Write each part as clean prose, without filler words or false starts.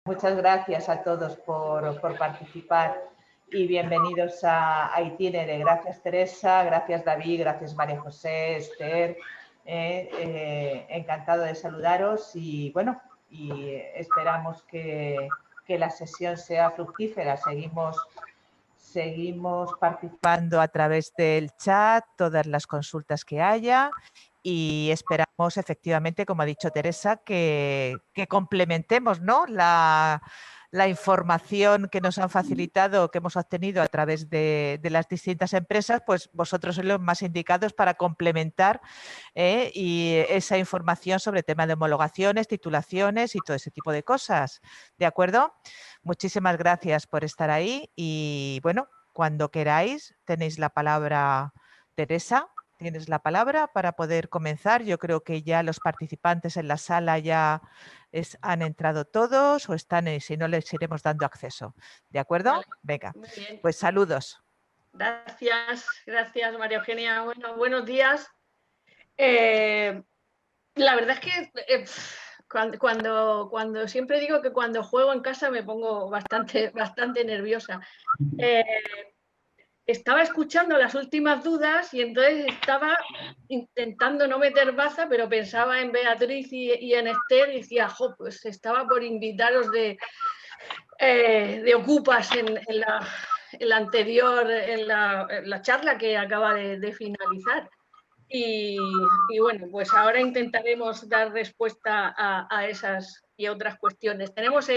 Muchas gracias a todos por participar y bienvenidos a Itinere. Gracias Teresa, gracias David, gracias María José, Esther. Encantado de saludaros y bueno, esperamos que la sesión sea fructífera. Seguimos participando a través del chat, todas las consultas que haya. Y esperamos efectivamente, como ha dicho Teresa, que complementemos, ¿no?, la información que nos han facilitado, que hemos obtenido a través de las distintas empresas, pues vosotros sois los más indicados para complementar y esa información sobre el tema de homologaciones, titulaciones y todo ese tipo de cosas. ¿De acuerdo? Muchísimas gracias por estar ahí y bueno, cuando queráis tenéis la palabra, Teresa. Tienes la palabra para poder comenzar. Yo creo que ya los participantes en la sala ya han entrado todos o están, si no les iremos dando acceso. ¿De acuerdo? Vale, venga, muy bien. Pues saludos. Gracias María Eugenia. Bueno, buenos días. La verdad es que cuando siempre digo que cuando juego en casa me pongo bastante nerviosa. Estaba escuchando las últimas dudas y entonces estaba intentando no meter baza, pero pensaba en Beatriz y en Esther y decía, jo, pues estaba por invitaros de ocupas en la anterior, en la charla que acaba de finalizar. Y bueno, pues ahora intentaremos dar respuesta a esas y otras cuestiones. Tenemos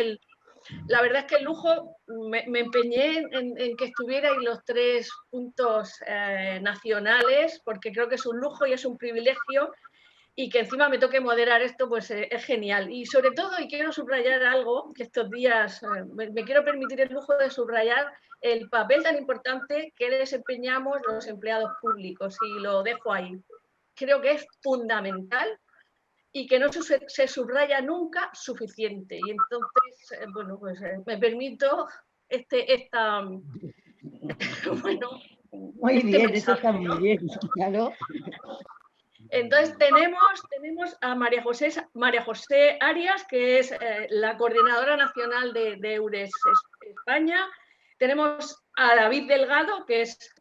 la verdad es que el lujo, me empeñé en que estuvierais los 3 puntos nacionales, porque creo que es un lujo y es un privilegio, y que encima me toque moderar esto, pues es genial. Y sobre todo, y quiero subrayar algo, que estos días me quiero permitir el lujo de subrayar el papel tan importante que desempeñamos los empleados públicos, y lo dejo ahí. Creo que es fundamental y que no se subraya nunca suficiente. Y entonces, bueno, pues me permito bueno, muy bien, mensaje, eso está muy bien, claro. Entonces tenemos a María José Arias, que es la coordinadora nacional de EURES España. Tenemos a David Delgado, que es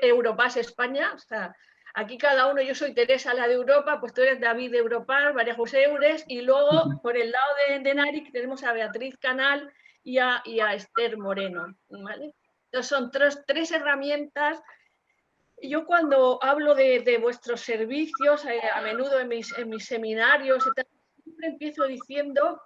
Europass España. O sea, aquí cada uno, yo soy Teresa, la de Europa, pues tú eres David de Europass, María José EURES, y luego por el lado de NARIC tenemos a Beatriz Canal y a Esther Moreno, ¿vale? Entonces son tres herramientas. Yo cuando hablo de vuestros servicios, a menudo en mis seminarios, siempre empiezo diciendo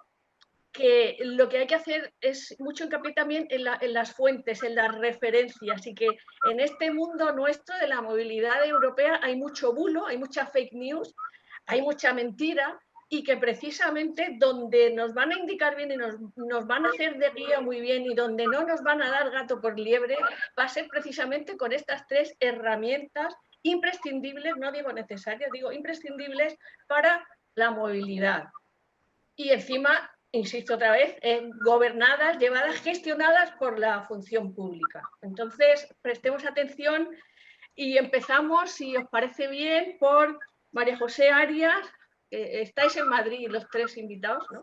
que lo que hay que hacer es mucho hincapié también en las fuentes, en las referencias, y que en este mundo nuestro de la movilidad europea hay mucho bulo, hay mucha fake news, hay mucha mentira, y que precisamente donde nos van a indicar bien y nos van a hacer de guía muy bien y donde no nos van a dar gato por liebre, va a ser precisamente con estas 3 herramientas imprescindibles, no digo necesarias, digo imprescindibles para la movilidad. Y encima, insisto otra vez, gobernadas, llevadas, gestionadas por la función pública. Entonces, prestemos atención y empezamos, si os parece bien, por María José Arias. Estáis en Madrid los 3 invitados, ¿no?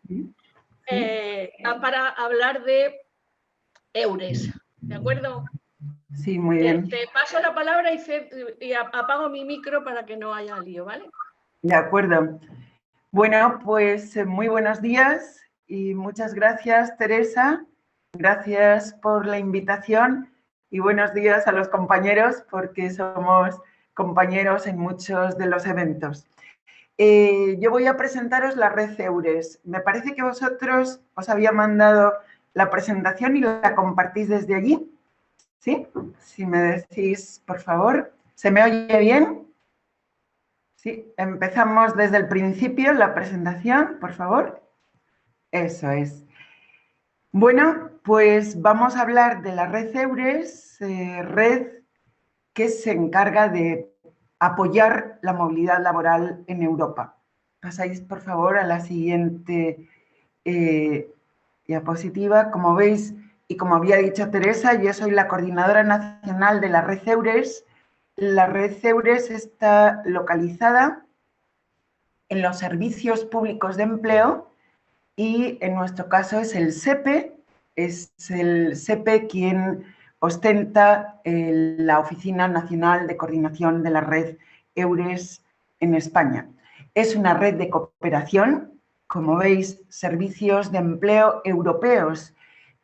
Para hablar de EURES, ¿de acuerdo? Sí, muy bien. Te paso la palabra y apago mi micro para que no haya lío, ¿vale? De acuerdo. Bueno, pues muy buenos días y muchas gracias, Teresa. Gracias por la invitación y buenos días a los compañeros, porque somos compañeros en muchos de los eventos. Yo voy a presentaros la red EURES. Me parece que vosotros os había mandado la presentación y la compartís desde allí. ¿Sí? Si me decís, por favor. ¿Se me oye bien? Sí, empezamos desde el principio la presentación, por favor. Eso es. Bueno, pues vamos a hablar de la red EURES, red que se encarga de apoyar la movilidad laboral en Europa. Pasáis, por favor, a la siguiente diapositiva. Como veis, y como había dicho Teresa, yo soy la coordinadora nacional de la red EURES. La red EURES está localizada en los servicios públicos de empleo y en nuestro caso es el SEPE quien ostenta la Oficina Nacional de Coordinación de la Red EURES en España. Es una red de cooperación, como veis, servicios de empleo europeos,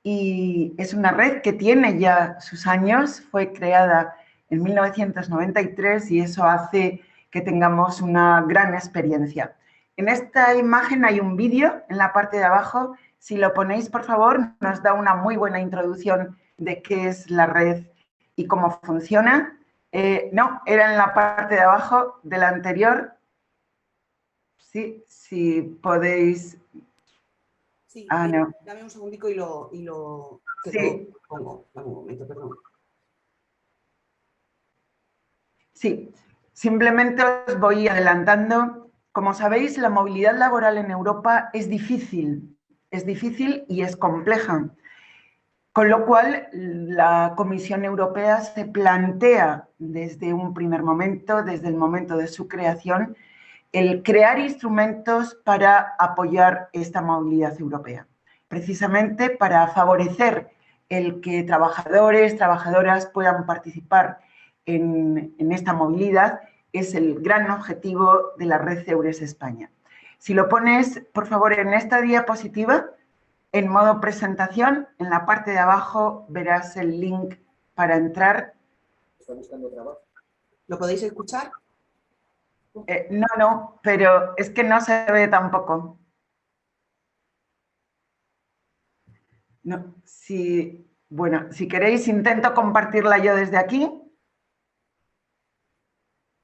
y es una red que tiene ya sus años, fue creada en 1993 y eso hace que tengamos una gran experiencia. En esta imagen hay un vídeo en la parte de abajo. Si lo ponéis, por favor, nos da una muy buena introducción de qué es la red y cómo funciona. No, era en la parte de abajo de la anterior. Sí, si podéis... Sí, no. dame un segundico y lo Sí. pongo. Dame un momento, perdón. Sí, simplemente os voy adelantando. Como sabéis, la movilidad laboral en Europa es difícil y es compleja. Con lo cual, la Comisión Europea se plantea desde un primer momento, desde el momento de su creación, el crear instrumentos para apoyar esta movilidad europea, precisamente para favorecer el que trabajadores, trabajadoras puedan participar en esta movilidad, es el gran objetivo de la red EURES España. Si lo pones, por favor, en esta diapositiva, en modo presentación, en la parte de abajo verás el link para entrar. ¿Está buscando trabajo? ¿Lo podéis escuchar? No, pero es que no se ve tampoco. No, bueno, si queréis intento compartirla yo desde aquí.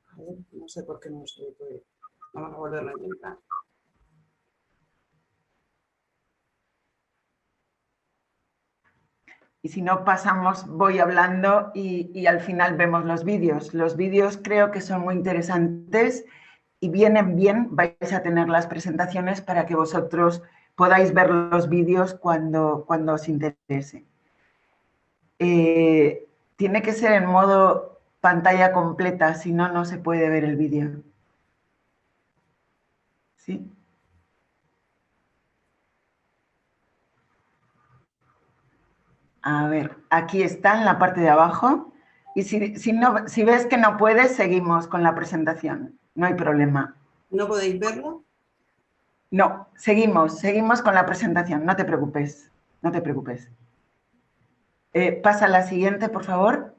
A ver, no sé por qué no se puede. Vamos a volverlo a intentar. Y si no pasamos, voy hablando y al final vemos los vídeos. Los vídeos creo que son muy interesantes y vienen bien, vais a tener las presentaciones para que vosotros podáis ver los vídeos cuando os interese. Tiene que ser en modo pantalla completa, si no, no se puede ver el vídeo. ¿Sí? A ver, aquí está en la parte de abajo. Y si ves que no puedes, seguimos con la presentación. No hay problema. ¿No podéis verlo? No, seguimos con la presentación. No te preocupes, no te preocupes. Pasa a la siguiente, por favor.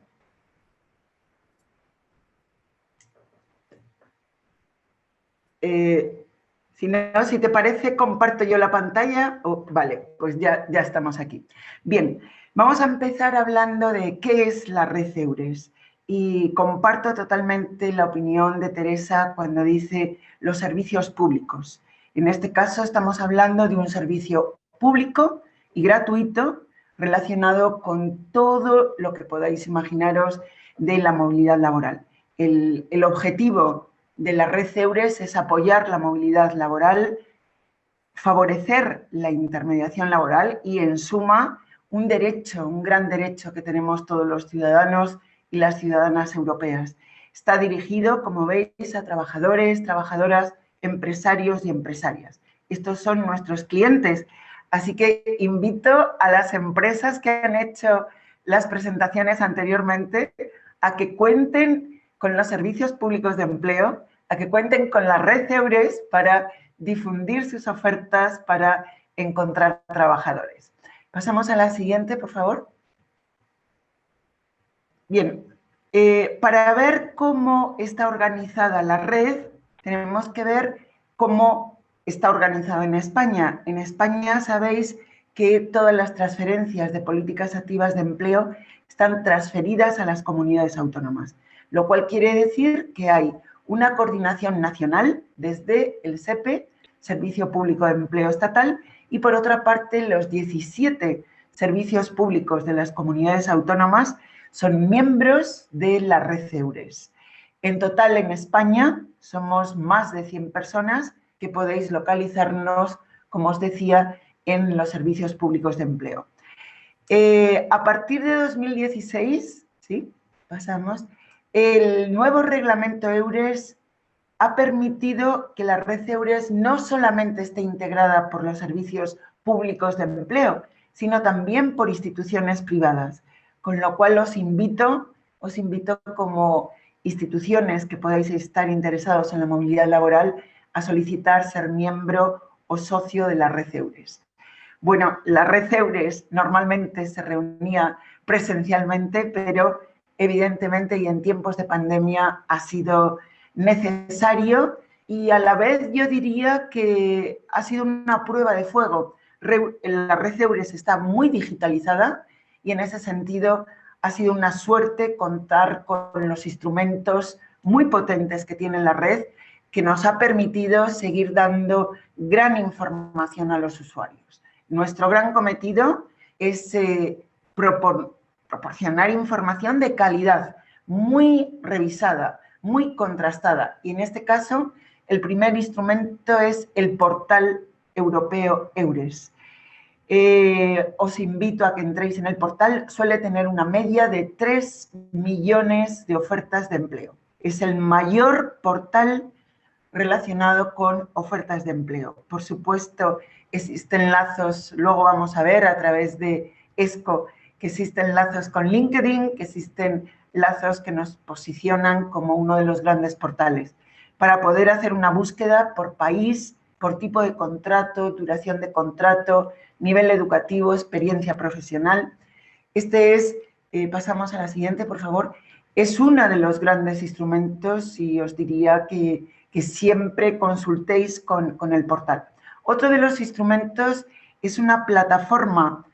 Si te parece, comparto yo la pantalla. Vale, pues ya estamos aquí. Bien, vamos a empezar hablando de qué es la red EURES. Y comparto totalmente la opinión de Teresa cuando dice los servicios públicos. En este caso estamos hablando de un servicio público y gratuito relacionado con todo lo que podáis imaginaros de la movilidad laboral. El objetivo de la red EURES es apoyar la movilidad laboral, favorecer la intermediación laboral y, en suma, un gran derecho que tenemos todos los ciudadanos y las ciudadanas europeas. Está dirigido, como veis, a trabajadores, trabajadoras, empresarios y empresarias. Estos son nuestros clientes, así que invito a las empresas que han hecho las presentaciones anteriormente a que cuenten con los servicios públicos de empleo, a que cuenten con la red EURES para difundir sus ofertas, para encontrar trabajadores. Pasamos a la siguiente, por favor. Bien, para ver cómo está organizada la red, tenemos que ver cómo está organizada en España. En España sabéis que todas las transferencias de políticas activas de empleo están transferidas a las comunidades autónomas, lo cual quiere decir que hay una coordinación nacional desde el SEPE, Servicio Público de Empleo Estatal, y por otra parte los 17 servicios públicos de las comunidades autónomas son miembros de la red EURES. En total, en España, somos más de 100 personas que podéis localizarnos, como os decía, en los servicios públicos de empleo. A partir de 2016, ¿sí? Pasamos, el nuevo reglamento EURES ha permitido que la red EURES no solamente esté integrada por los servicios públicos de empleo, sino también por instituciones privadas, con lo cual os invito como instituciones que podáis estar interesados en la movilidad laboral a solicitar ser miembro o socio de la red EURES. Bueno, la red EURES normalmente se reunía presencialmente, pero evidentemente y en tiempos de pandemia ha sido necesario y a la vez yo diría que ha sido una prueba de fuego. La red EURES está muy digitalizada y en ese sentido ha sido una suerte contar con los instrumentos muy potentes que tiene la red, que nos ha permitido seguir dando gran información a los usuarios. Nuestro gran cometido es proporcionar información de calidad, muy revisada, muy contrastada. Y en este caso, el primer instrumento es el portal europeo EURES. Os invito a que entréis en el portal. Suele tener una media de 3 millones de ofertas de empleo. Es el mayor portal relacionado con ofertas de empleo. Por supuesto, existen lazos, luego vamos a ver a través de ESCO, que existen lazos con LinkedIn, que existen lazos que nos posicionan como uno de los grandes portales, para poder hacer una búsqueda por país, por tipo de contrato, duración de contrato, nivel educativo, experiencia profesional. Este es, pasamos a la siguiente, por favor, es uno de los grandes instrumentos y os diría que siempre consultéis con el portal. Otro de los instrumentos es una plataforma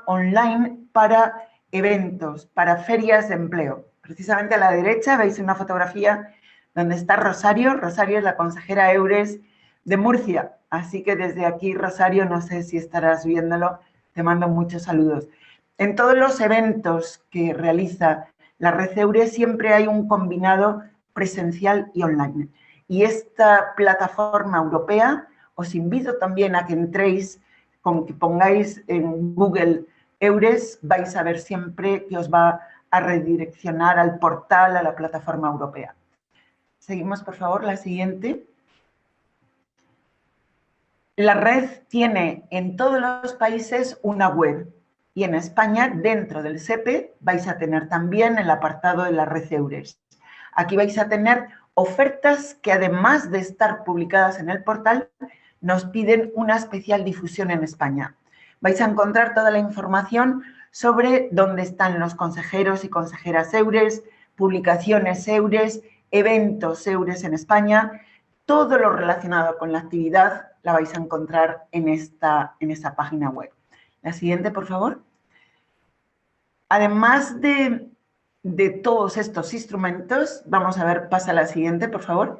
online para eventos, para ferias de empleo. Precisamente a la derecha veis una fotografía donde está Rosario. Rosario es la consejera EURES de Murcia. Así que desde aquí, Rosario, no sé si estarás viéndolo, te mando muchos saludos. En todos los eventos que realiza la red EURES siempre hay un combinado presencial y online. Y esta plataforma europea, os invito también a que entréis, con que pongáis en Google EURES, vais a ver siempre que os va a redireccionar al portal, a la plataforma europea. Seguimos, por favor, la siguiente. La red tiene en todos los países una web y en España, dentro del SEPE, vais a tener también el apartado de la red EURES. Aquí vais a tener ofertas que, además de estar publicadas en el portal, nos piden una especial difusión en España. Vais a encontrar toda la información sobre dónde están los consejeros y consejeras EURES, publicaciones EURES, eventos EURES en España. Todo lo relacionado con la actividad la vais a encontrar en esta página web. La siguiente, por favor. Además de todos estos instrumentos, vamos a ver, pasa la siguiente, por favor.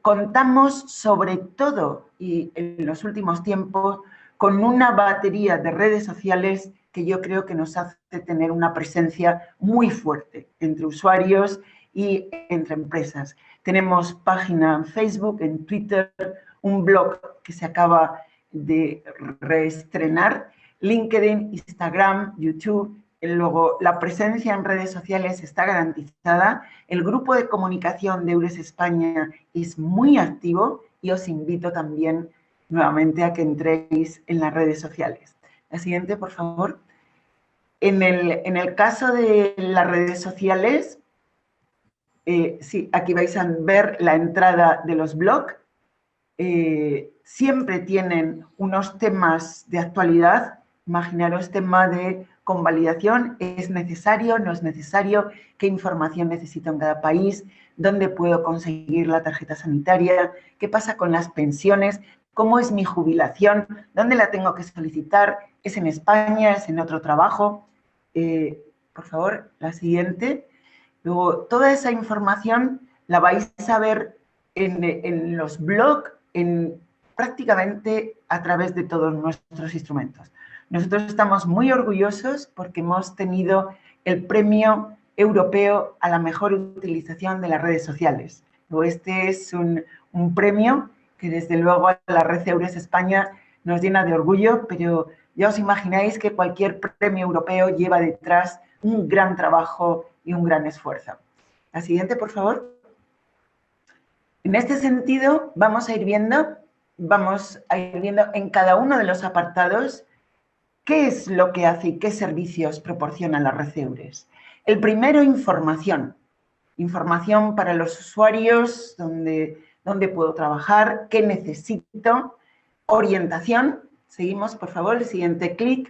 Contamos sobre todo, y en los últimos tiempos, con una batería de redes sociales que yo creo que nos hace tener una presencia muy fuerte entre usuarios y entre empresas. Tenemos página en Facebook, en Twitter, un blog que se acaba de reestrenar, LinkedIn, Instagram, YouTube. Luego, la presencia en redes sociales está garantizada. El grupo de comunicación de EURES España es muy activo y os invito también nuevamente a que entréis en las redes sociales. La siguiente, por favor. En el caso de las redes sociales, sí, aquí vais a ver la entrada de los blogs. Siempre tienen unos temas de actualidad. Imaginaros tema de convalidación, ¿es necesario? ¿No es necesario? ¿Qué información necesito en cada país? ¿Dónde puedo conseguir la tarjeta sanitaria? ¿Qué pasa con las pensiones? ¿Cómo es mi jubilación? ¿Dónde la tengo que solicitar? ¿Es en España? ¿Es en otro trabajo? Por favor, la siguiente. Luego, toda esa información la vais a ver en los blogs, prácticamente a través de todos nuestros instrumentos. Nosotros estamos muy orgullosos porque hemos tenido el Premio Europeo a la Mejor Utilización de las Redes Sociales. Este es un premio que desde luego a la red EURES España nos llena de orgullo, pero ya os imagináis que cualquier premio europeo lleva detrás un gran trabajo y un gran esfuerzo. La siguiente, por favor. En este sentido, vamos a ir viendo en cada uno de los apartados qué es lo que hace y qué servicios proporciona la red Eures. El primero, información. Información para los usuarios, dónde puedo trabajar, qué necesito. Orientación. Seguimos, por favor, el siguiente clic.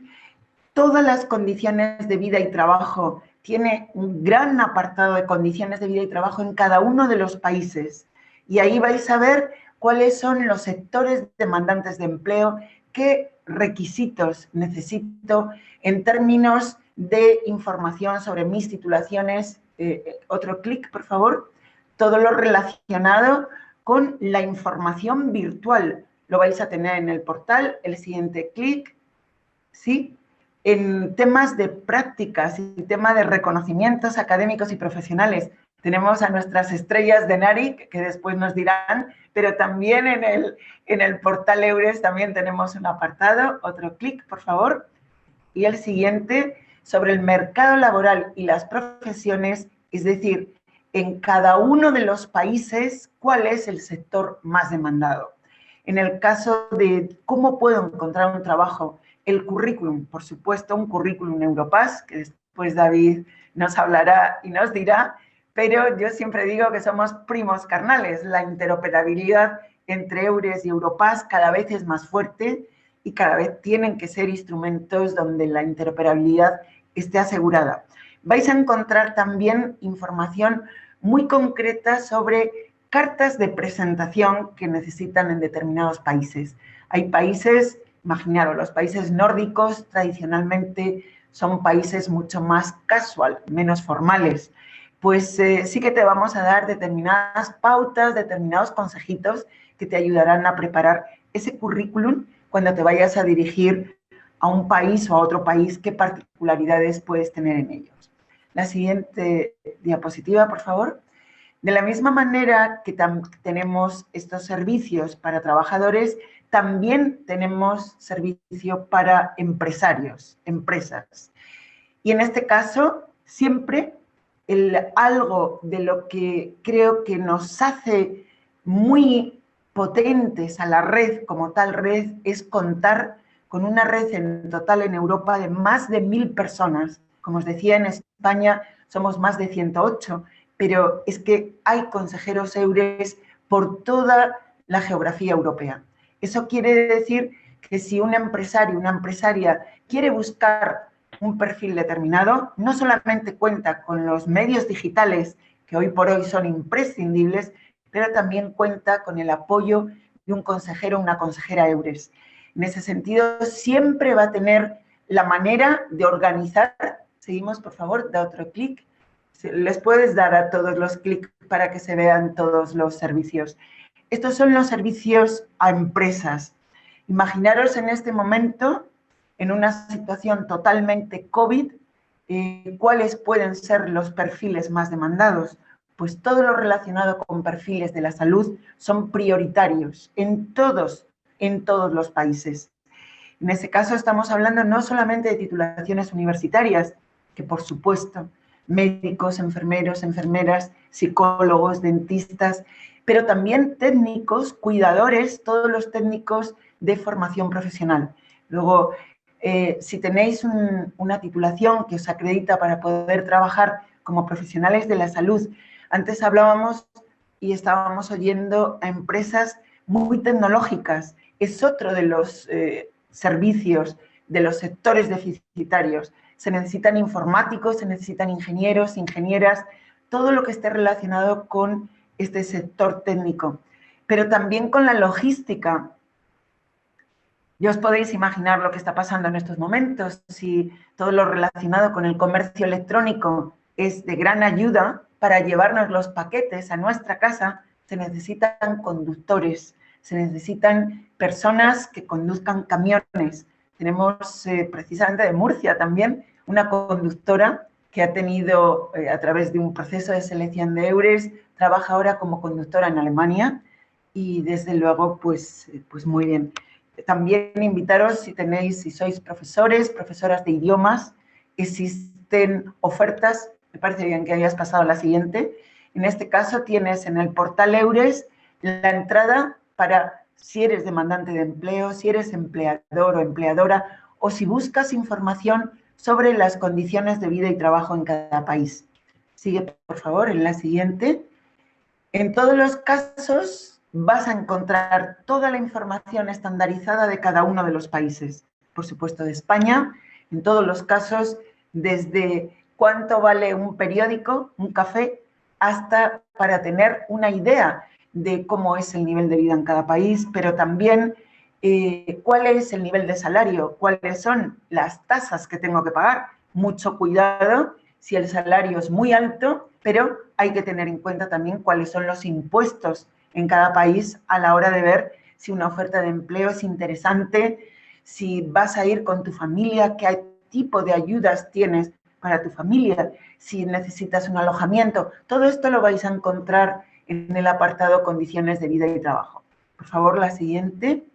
Todas las condiciones de vida y trabajo. Tiene un gran apartado de condiciones de vida y trabajo en cada uno de los países. Y ahí vais a ver cuáles son los sectores demandantes de empleo, qué requisitos necesito en términos de información sobre mis titulaciones. Otro clic, por favor. Todo lo relacionado con la información virtual. Lo vais a tener en el portal. El siguiente clic. ¿Sí? En temas de prácticas y tema de reconocimientos académicos y profesionales, tenemos a nuestras estrellas de NARIC, que después nos dirán, pero también en el portal Eures también tenemos un apartado. Otro clic, por favor. Y el siguiente, sobre el mercado laboral y las profesiones, es decir, en cada uno de los países, ¿cuál es el sector más demandado? En el caso de cómo puedo encontrar un trabajo, el currículum, por supuesto, un currículum Europass, que después David nos hablará y nos dirá, pero yo siempre digo que somos primos carnales. La interoperabilidad entre Eures y Europass cada vez es más fuerte y cada vez tienen que ser instrumentos donde la interoperabilidad esté asegurada. Vais a encontrar también información muy concreta sobre cartas de presentación que necesitan en determinados países. Hay países, imaginaros, los países nórdicos tradicionalmente son países mucho más casual, menos formales. Pues sí que te vamos a dar determinadas pautas, determinados consejitos que te ayudarán a preparar ese currículum cuando te vayas a dirigir a un país o a otro país, qué particularidades puedes tener en ellos. La siguiente diapositiva, por favor. De la misma manera que tenemos estos servicios para trabajadores, también tenemos servicio para empresarios, empresas. Y en este caso, siempre algo de lo que creo que nos hace muy potentes a la red como tal red es contar con una red en total en Europa de más de 1000 personas. Como os decía, en España somos más de 108, pero es que hay consejeros Eures por toda la geografía europea. Eso quiere decir que si un empresario, una empresaria quiere buscar un perfil determinado, no solamente cuenta con los medios digitales que hoy por hoy son imprescindibles, pero también cuenta con el apoyo de un consejero o una consejera Eures. En ese sentido, siempre va a tener la manera de organizar. Seguimos, por favor, da otro clic. Les puedes dar a todos los clics para que se vean todos los servicios. Estos son los servicios a empresas. Imaginaros en este momento, en una situación totalmente COVID, ¿cuáles pueden ser los perfiles más demandados? Pues todo lo relacionado con perfiles de la salud son prioritarios en todos los países. En ese caso estamos hablando no solamente de titulaciones universitarias, que por supuesto, médicos, enfermeros, enfermeras, psicólogos, dentistas, pero también técnicos, cuidadores, todos los técnicos de formación profesional. Luego, si tenéis una titulación que os acredita para poder trabajar como profesionales de la salud, antes hablábamos y estábamos oyendo a empresas muy tecnológicas. Es otro de los servicios, de los sectores deficitarios. Se necesitan informáticos, se necesitan ingenieros, ingenieras, todo lo que esté relacionado con este sector técnico, pero también con la logística. Ya os podéis imaginar lo que está pasando en estos momentos. Si todo lo relacionado con el comercio electrónico es de gran ayuda para llevarnos los paquetes a nuestra casa, se necesitan conductores, se necesitan personas que conduzcan camiones. Tenemos precisamente de Murcia también una conductora que ha tenido, a través de un proceso de selección de Eures, trabaja ahora como conductora en Alemania y desde luego, pues muy bien. También invitaros, si sois profesores, profesoras de idiomas, existen ofertas, me parece bien que hayas pasado a la siguiente. En este caso tienes en el portal Eures la entrada para si eres demandante de empleo, si eres empleador o empleadora, o si buscas información sobre las condiciones de vida y trabajo en cada país. Sigue, por favor, en la siguiente. En todos los casos vas a encontrar toda la información estandarizada de cada uno de los países. Por supuesto, de España, en todos los casos, desde cuánto vale un periódico, un café, hasta para tener una idea de cómo es el nivel de vida en cada país, pero también cuál es el nivel de salario, cuáles son las tasas que tengo que pagar. Mucho cuidado si el salario es muy alto, pero hay que tener en cuenta también cuáles son los impuestos en cada país a la hora de ver si una oferta de empleo es interesante, si vas a ir con tu familia, qué tipo de ayudas tienes para tu familia, si necesitas un alojamiento. Todo esto lo vais a encontrar en el apartado Condiciones de vida y trabajo. Por favor, la siguiente.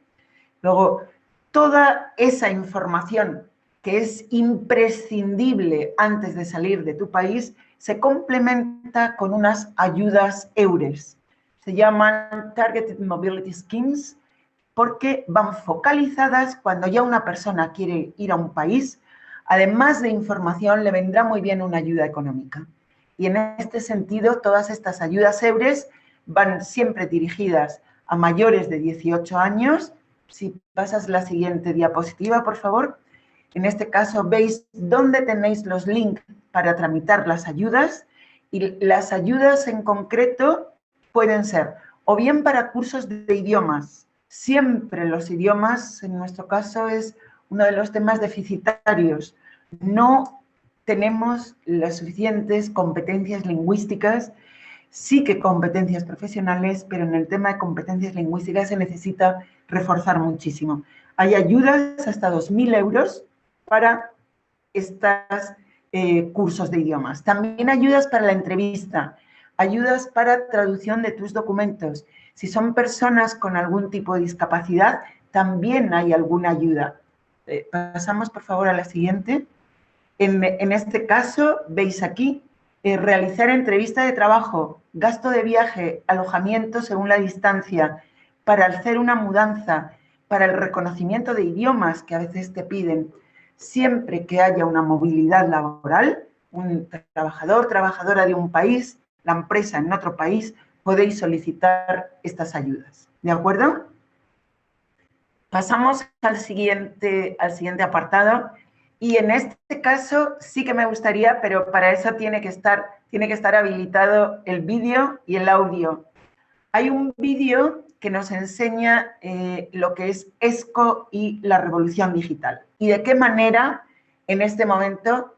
Luego, toda esa información que es imprescindible antes de salir de tu país se complementa con unas ayudas EURES. Se llaman Targeted Mobility Schemes porque van focalizadas cuando ya una persona quiere ir a un país. Además de información, le vendrá muy bien una ayuda económica. Y en este sentido, todas estas ayudas EURES van siempre dirigidas a mayores de 18 años. Si pasas la siguiente diapositiva, por favor. En este caso, veis dónde tenéis los links para tramitar las ayudas. Y las ayudas en concreto pueden ser o bien para cursos de idiomas. Siempre los idiomas, en nuestro caso, es uno de los temas deficitarios. No tenemos las suficientes competencias lingüísticas, sí que competencias profesionales, pero en el tema de competencias lingüísticas se necesita reforzar muchísimo. Hay ayudas hasta 2.000 euros para estos cursos de idiomas. También ayudas para la entrevista, ayudas para traducción de tus documentos. Si son personas con algún tipo de discapacidad, también hay alguna ayuda. Pasamos, por favor, a la siguiente. En este caso, veis aquí, realizar entrevista de trabajo, gasto de viaje, alojamiento según la distancia, para hacer una mudanza, para el reconocimiento de idiomas que a veces te piden. Siempre que haya una movilidad laboral, un trabajador, trabajadora de un país, la empresa en otro país, podéis solicitar estas ayudas. ¿De acuerdo? Pasamos al siguiente apartado. Y en este caso sí que me gustaría, pero para eso tiene que estar habilitado el vídeo y el audio. Hay un vídeo que nos enseña lo que es ESCO y la revolución digital. Y de qué manera en este momento,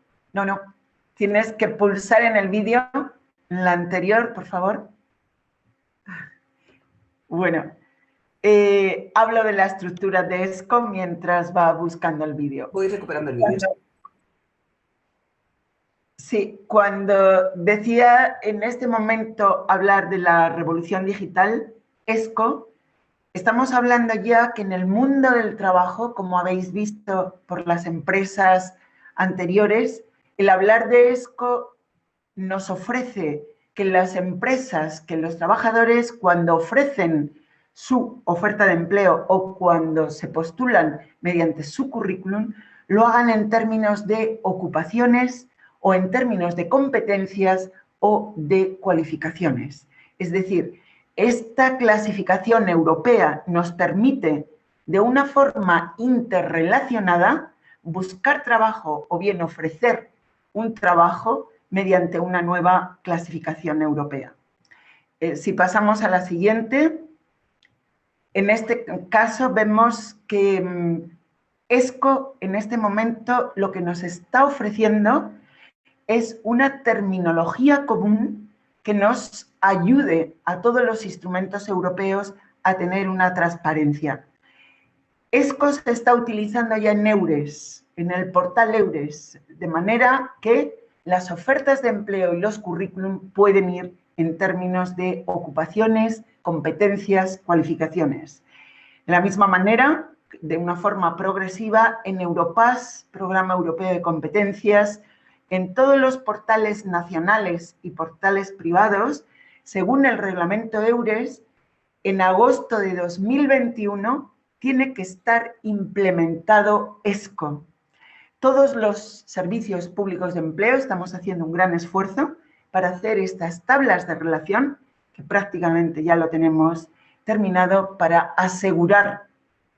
tienes que pulsar en el vídeo, en la anterior, por favor. Bueno, hablo de la estructura de ESCO mientras va buscando el vídeo. Voy recuperando el vídeo. Sí, cuando decía en este momento hablar de la revolución digital, ESCO, estamos hablando ya que en el mundo del trabajo, como habéis visto por las empresas anteriores, el hablar de ESCO nos ofrece que las empresas, que los trabajadores, cuando ofrecen su oferta de empleo o cuando se postulan mediante su currículum, lo hagan en términos de ocupaciones o en términos de competencias o de cualificaciones. Es decir, esta clasificación europea nos permite, de una forma interrelacionada, buscar trabajo o bien ofrecer un trabajo mediante una nueva clasificación europea. Si pasamos a la siguiente, en este caso vemos que ESCO en este momento lo que nos está ofreciendo es una terminología común que nos ayude a todos los instrumentos europeos a tener una transparencia. ESCO se está utilizando ya en EURES, en el portal EURES, de manera que las ofertas de empleo y los currículum pueden ir en términos de ocupaciones, competencias, cualificaciones. De la misma manera, de una forma progresiva, en Europass, Programa Europeo de Competencias, en todos los portales nacionales y portales privados, según el reglamento EURES, en agosto de 2021 tiene que estar implementado ESCO. Todos los servicios públicos de empleo estamos haciendo un gran esfuerzo para hacer estas tablas de relación, que prácticamente ya lo tenemos terminado, para asegurar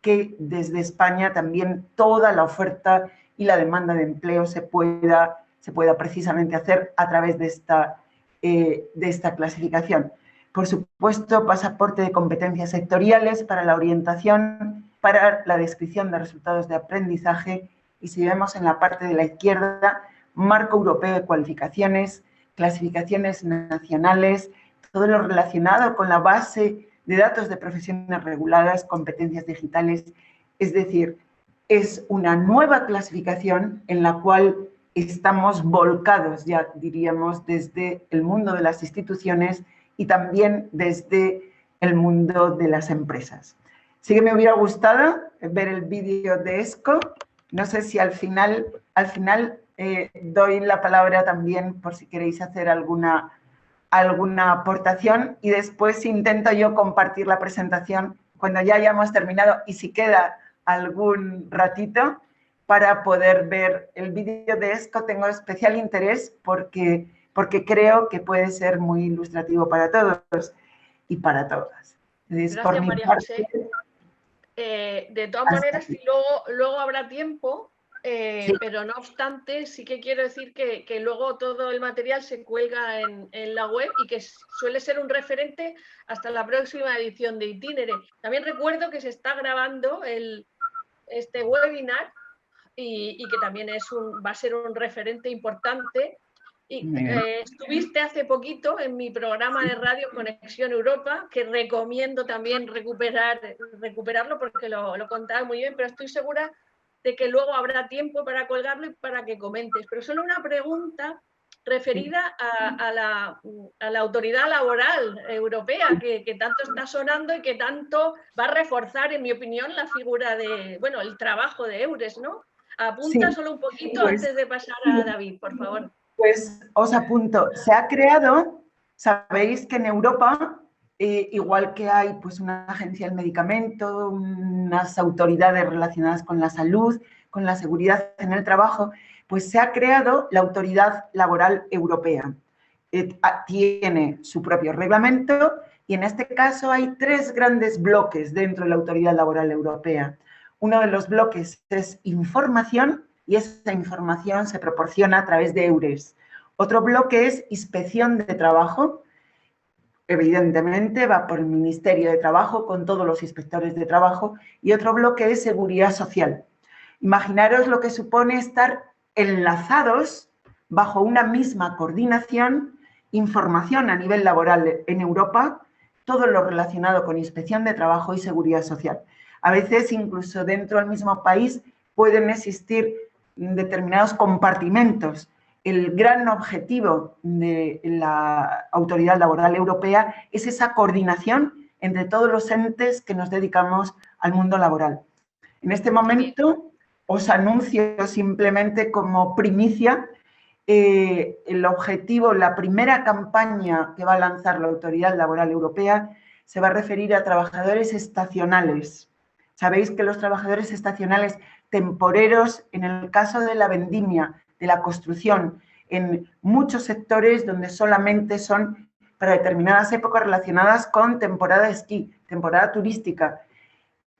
que desde España también toda la oferta y la demanda de empleo se pueda precisamente hacer a través de esta clasificación. Por supuesto, pasaporte de competencias sectoriales para la orientación, para la descripción de resultados de aprendizaje, y si vemos en la parte de la izquierda, marco europeo de cualificaciones, clasificaciones nacionales, todo lo relacionado con la base de datos de profesiones reguladas, competencias digitales. Es decir, es una nueva clasificación en la cual estamos volcados, ya diríamos, desde el mundo de las instituciones y también desde el mundo de las empresas. Sí que me hubiera gustado ver el vídeo de ESCO. No sé si al final doy la palabra también por si queréis hacer alguna aportación, y después intento yo compartir la presentación cuando ya hayamos terminado y si queda algún ratito para poder ver el vídeo de ESCO. Tengo especial interés porque creo que puede ser muy ilustrativo para todos y para todas. Entonces, gracias, por mi María parte, José. De todas maneras, luego habrá tiempo, sí. pero no obstante, sí que quiero decir que luego todo el material se cuelga en la web y que suele ser un referente hasta la próxima edición de Itinere. También recuerdo que se está grabando este webinar y que también va a ser un referente importante. Y estuviste hace poquito en mi programa de radio Conexión Europa, que recomiendo también recuperarlo porque lo contaba muy bien, pero estoy segura de que luego habrá tiempo para colgarlo y para que comentes. Pero solo una pregunta referida a la autoridad laboral europea, que tanto está sonando y que tanto va a reforzar, en mi opinión, la figura el trabajo de EURES, ¿no? Apunta Sí, solo un poquito pues, antes de pasar a David, por favor. Pues os apunto, se ha creado, sabéis que en Europa, igual que hay pues una agencia del medicamento, unas autoridades relacionadas con la salud, con la seguridad en el trabajo, pues se ha creado la Autoridad Laboral Europea. Tiene su propio reglamento y en este caso hay 3 grandes bloques dentro de la Autoridad Laboral Europea. Uno de los bloques es información, y esa información se proporciona a través de EURES. Otro bloque es inspección de trabajo. Evidentemente va por el Ministerio de Trabajo con todos los inspectores de trabajo. Y otro bloque es seguridad social. Imaginaros lo que supone estar enlazados bajo una misma coordinación, información a nivel laboral en Europa, todo lo relacionado con inspección de trabajo y seguridad social. A veces incluso dentro del mismo país pueden existir determinados compartimentos. El gran objetivo de la Autoridad Laboral Europea es esa coordinación entre todos los entes que nos dedicamos al mundo laboral. En este momento os anuncio simplemente como primicia el objetivo, la primera campaña que va a lanzar la Autoridad Laboral Europea se va a referir a trabajadores estacionales. Sabéis que los trabajadores estacionales temporeros, en el caso de la vendimia, de la construcción, en muchos sectores donde solamente son para determinadas épocas relacionadas con temporada de esquí, temporada turística.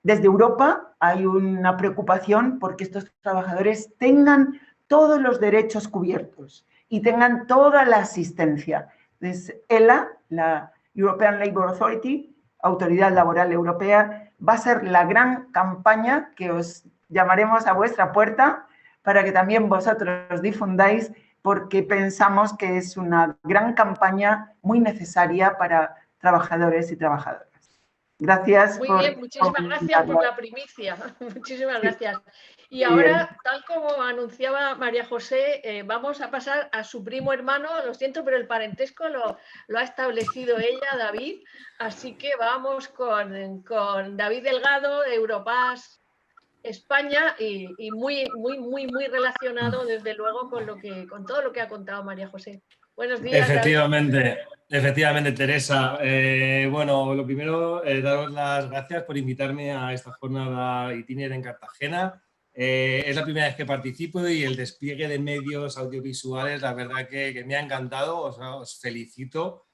Desde Europa hay una preocupación porque estos trabajadores tengan todos los derechos cubiertos y tengan toda la asistencia. Entonces, ELA, la European Labour Authority, Autoridad Laboral Europea, va a ser la gran campaña que os llamaremos a vuestra puerta para que también vosotros difundáis, porque pensamos que es una gran campaña muy necesaria para trabajadores y trabajadoras. Gracias. Muy bien, muchísimas gracias por la primicia. Muchísimas gracias. Y ahora, tal como anunciaba María José, vamos a pasar a su primo hermano. Lo siento, pero el parentesco lo ha establecido ella, David. Así que vamos con David Delgado, de Europass España, y muy relacionado, desde luego, con todo lo que ha contado María José. Buenos días, Efectivamente. David. Efectivamente, Teresa. Bueno, lo primero, daros las gracias por invitarme a esta jornada Itinéraire en Cartagena. Es la primera vez que participo y el despliegue de medios audiovisuales, la verdad que me ha encantado. Os felicito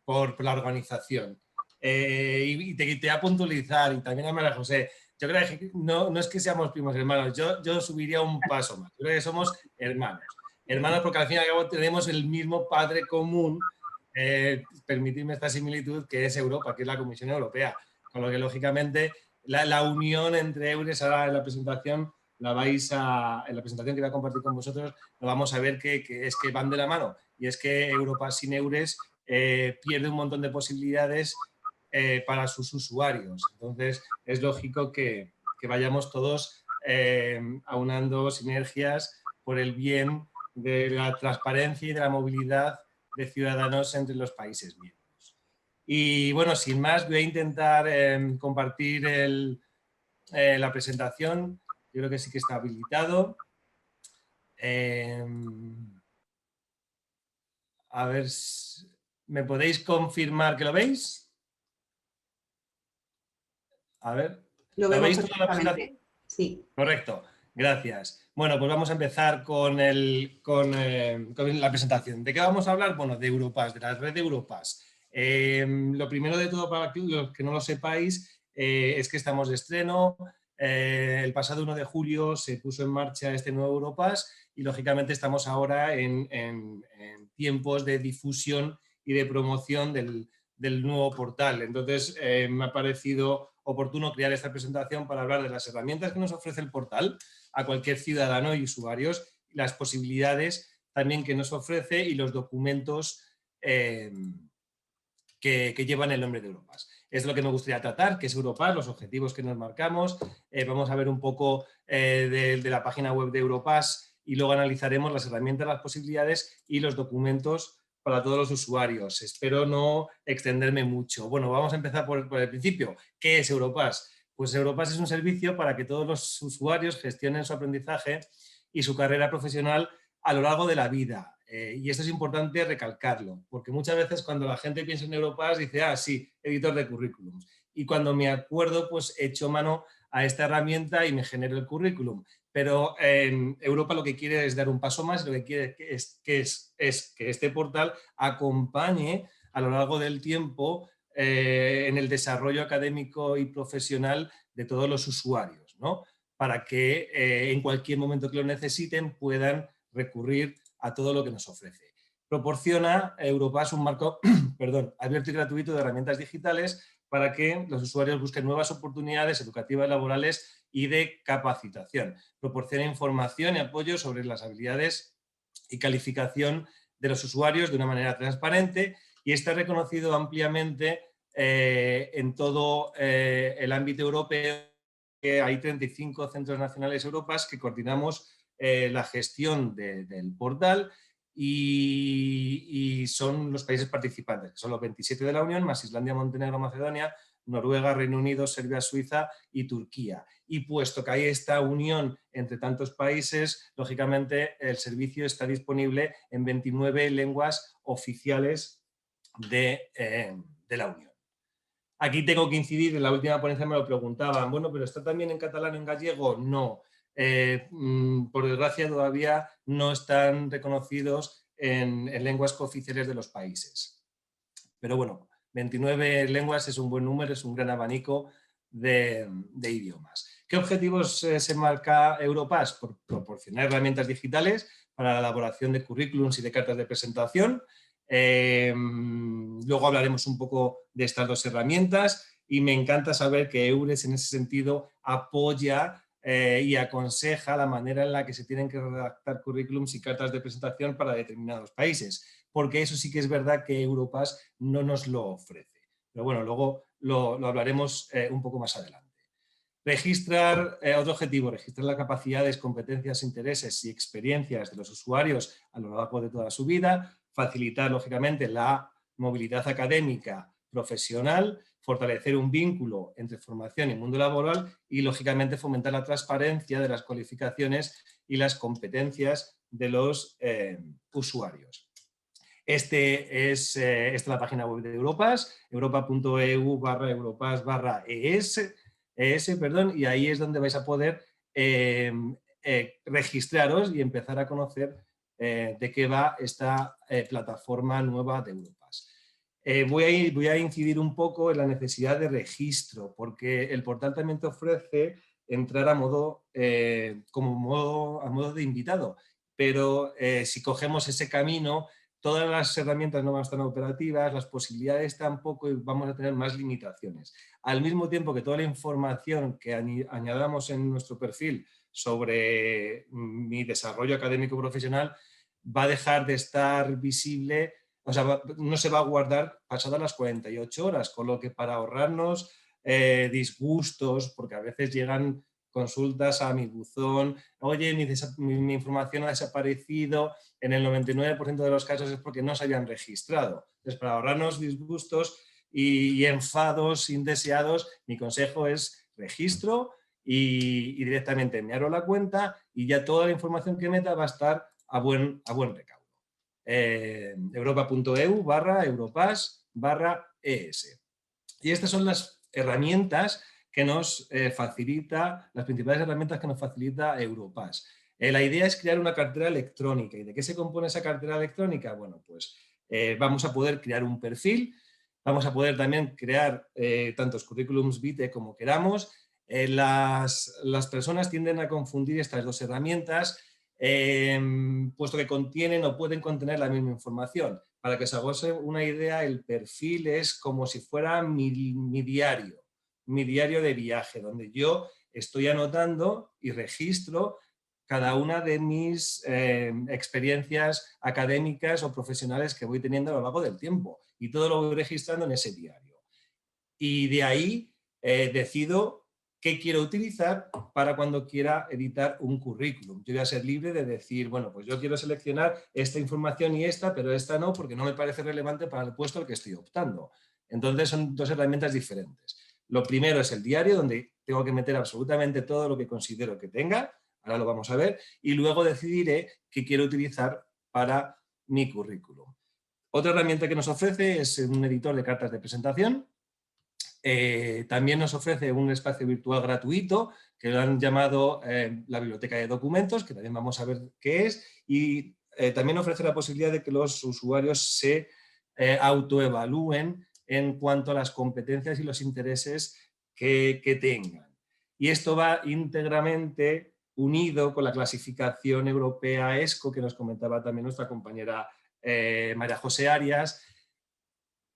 por la organización. Y te voy a puntualizar, y también a María José, yo creo que no es que seamos primos hermanos, yo subiría un paso más. Yo creo que somos hermanos. Hermanos porque al fin y al cabo tenemos el mismo padre común, permitidme esta similitud, que es Europa, que es la Comisión Europea. Con lo que, lógicamente, la unión entre EURES ahora en la presentación, en la presentación que voy a compartir con vosotros, lo vamos a ver que es que van de la mano. Y es que Europa sin EURES pierde un montón de posibilidades para sus usuarios. Entonces, es lógico que vayamos todos aunando sinergias por el bien de la transparencia y de la movilidad de ciudadanos entre los países miembros. Y bueno, sin más, voy a intentar compartir la presentación. Yo creo que sí que está habilitado. A ver, ¿me podéis confirmar que lo veis? A ver. Lo ¿Lo vemos veis toda la presentación? perfectamente. Sí. Correcto. Gracias. Bueno, pues vamos a empezar con la presentación. ¿De qué vamos a hablar? Bueno, de Europass, de la red de Europass. Lo primero de todo, para los que no lo sepáis, es que estamos de estreno. El pasado 1 de julio se puso en marcha este nuevo Europass y, lógicamente, estamos ahora en tiempos de difusión y de promoción del nuevo portal. Entonces, me ha parecido oportuno crear esta presentación para hablar de las herramientas que nos ofrece el portal a cualquier ciudadano y usuarios, las posibilidades también que nos ofrece y los documentos que llevan el nombre de Europass. Es lo que me gustaría tratar, que es Europass, los objetivos que nos marcamos. Vamos a ver un poco de la página web de Europass y luego analizaremos las herramientas, las posibilidades y los documentos para todos los usuarios. Espero no extenderme mucho. Bueno, vamos a empezar por el principio. ¿Qué es Europass? Pues Europass es un servicio para que todos los usuarios gestionen su aprendizaje y su carrera profesional a lo largo de la vida. Y esto es importante recalcarlo, porque muchas veces cuando la gente piensa en Europass dice, ah, sí, editor de currículums. Y cuando me acuerdo, pues echo mano a esta herramienta y me genero el currículum. Pero Europa lo que quiere es dar un paso más, lo que quiere es que este portal acompañe a lo largo del tiempo en el desarrollo académico y profesional de todos los usuarios, ¿no? Para que en cualquier momento que lo necesiten puedan recurrir a todo lo que nos ofrece. Proporciona Europass un marco abierto y gratuito de herramientas digitales para que los usuarios busquen nuevas oportunidades educativas, laborales y de capacitación. Proporciona información y apoyo sobre las habilidades y calificación de los usuarios de una manera transparente y está reconocido ampliamente en todo el ámbito europeo. Que hay 35 centros nacionales Europass que coordinamos la gestión del portal y son los países participantes, que son los 27 de la Unión, más Islandia, Montenegro, Macedonia, Noruega, Reino Unido, Serbia, Suiza y Turquía. Y puesto que hay esta unión entre tantos países, lógicamente el servicio está disponible en 29 lenguas oficiales de la Unión. Aquí tengo que incidir, en la última ponencia me lo preguntaban, bueno, pero ¿está también en catalán o en gallego? No. Por desgracia todavía no están reconocidos en lenguas cooficiales de los países. Pero bueno, 29 lenguas es un buen número, es un gran abanico de idiomas. ¿Qué objetivos se marca Europass? Por proporcionar herramientas digitales para la elaboración de currículums y de cartas de presentación. Luego hablaremos un poco de estas dos herramientas y me encanta saber que EURES en ese sentido apoya y aconseja la manera en la que se tienen que redactar currículums y cartas de presentación para determinados países, porque eso sí que es verdad que Europass no nos lo ofrece. Pero bueno, luego lo hablaremos un poco más adelante. Registrar, otro objetivo, registrar las capacidades, competencias, intereses y experiencias de los usuarios a lo largo de toda su vida, facilitar, lógicamente, la movilidad académica profesional, fortalecer un vínculo entre formación y mundo laboral y, lógicamente, fomentar la transparencia de las cualificaciones y las competencias de los usuarios. Esta es la página web de Europass, europa.eu/europass/ES, y ahí es donde vais a poder registraros y empezar a conocer de qué va esta plataforma nueva de Europass. Voy a incidir un poco en la necesidad de registro, porque el portal también te ofrece entrar a modo de invitado, pero si cogemos ese camino, todas las herramientas no van a estar operativas, las posibilidades tampoco, y vamos a tener más limitaciones. Al mismo tiempo que toda la información que añadamos en nuestro perfil sobre mi desarrollo académico profesional va a dejar de estar visible, o sea, no se va a guardar pasadas las 48 horas, con lo que para ahorrarnos disgustos, porque a veces llegan consultas a mi buzón, oye, mi información ha desaparecido, en el 99% de los casos es porque no se habían registrado. Entonces, para ahorrarnos disgustos y enfados indeseados, mi consejo es registro y directamente me abro la cuenta y ya toda la información que meta va a estar a buen recaudo. europa.eu/europass/ES. Y estas son las herramientas que nos facilita, las principales herramientas que nos facilita Europass. La idea es crear una cartera electrónica. ¿Y de qué se compone esa cartera electrónica? Bueno, pues vamos a poder crear un perfil, vamos a poder también crear tantos currículums vitae como queramos. Las personas tienden a confundir estas dos herramientas, puesto que contienen o pueden contener la misma información. Para que os hagáis una idea, el perfil es como si fuera mi diario de viaje, donde yo estoy anotando y registro cada una de mis experiencias académicas o profesionales que voy teniendo a lo largo del tiempo. Y todo lo voy registrando en ese diario. Y de ahí decido qué quiero utilizar para cuando quiera editar un currículum. Yo voy a ser libre de decir, bueno, pues yo quiero seleccionar esta información y esta, pero esta no, porque no me parece relevante para el puesto al que estoy optando. Entonces son dos herramientas diferentes. Lo primero es el diario, donde tengo que meter absolutamente todo lo que considero que tenga, ahora lo vamos a ver, y luego decidiré qué quiero utilizar para mi currículum. Otra herramienta que nos ofrece es un editor de cartas de presentación. También nos ofrece un espacio virtual gratuito que lo han llamado la biblioteca de documentos, que también vamos a ver qué es, y también ofrece la posibilidad de que los usuarios se autoevalúen en cuanto a las competencias y los intereses que tengan. Y esto va íntegramente unido con la clasificación europea ESCO, que nos comentaba también nuestra compañera María José Arias,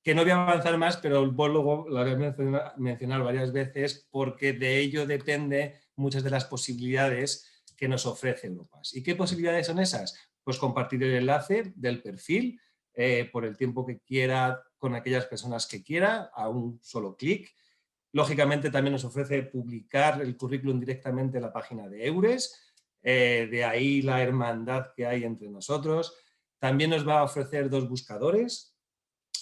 que no voy a avanzar más, pero luego lo voy a mencionar varias veces, porque de ello depende muchas de las posibilidades que nos ofrece Europass. ¿Y qué posibilidades son esas? Pues compartir el enlace del perfil por el tiempo que quiera, con aquellas personas que quiera, a un solo clic. Lógicamente también nos ofrece publicar el currículum directamente en la página de Eures, de ahí la hermandad que hay entre nosotros. También nos va a ofrecer dos buscadores,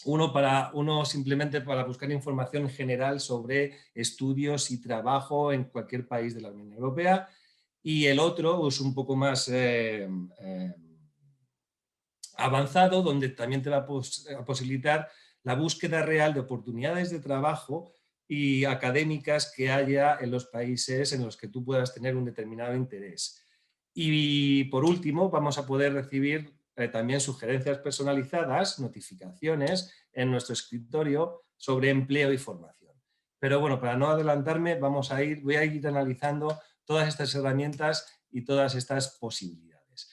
uno simplemente para buscar información general sobre estudios y trabajo en cualquier país de la Unión Europea, y el otro es un poco más avanzado, donde también te va a posibilitar la búsqueda real de oportunidades de trabajo y académicas que haya en los países en los que tú puedas tener un determinado interés. Y por último, vamos a poder recibir también sugerencias personalizadas, notificaciones en nuestro escritorio sobre empleo y formación. Pero bueno, para no adelantarme, voy a ir analizando todas estas herramientas y todas estas posibilidades.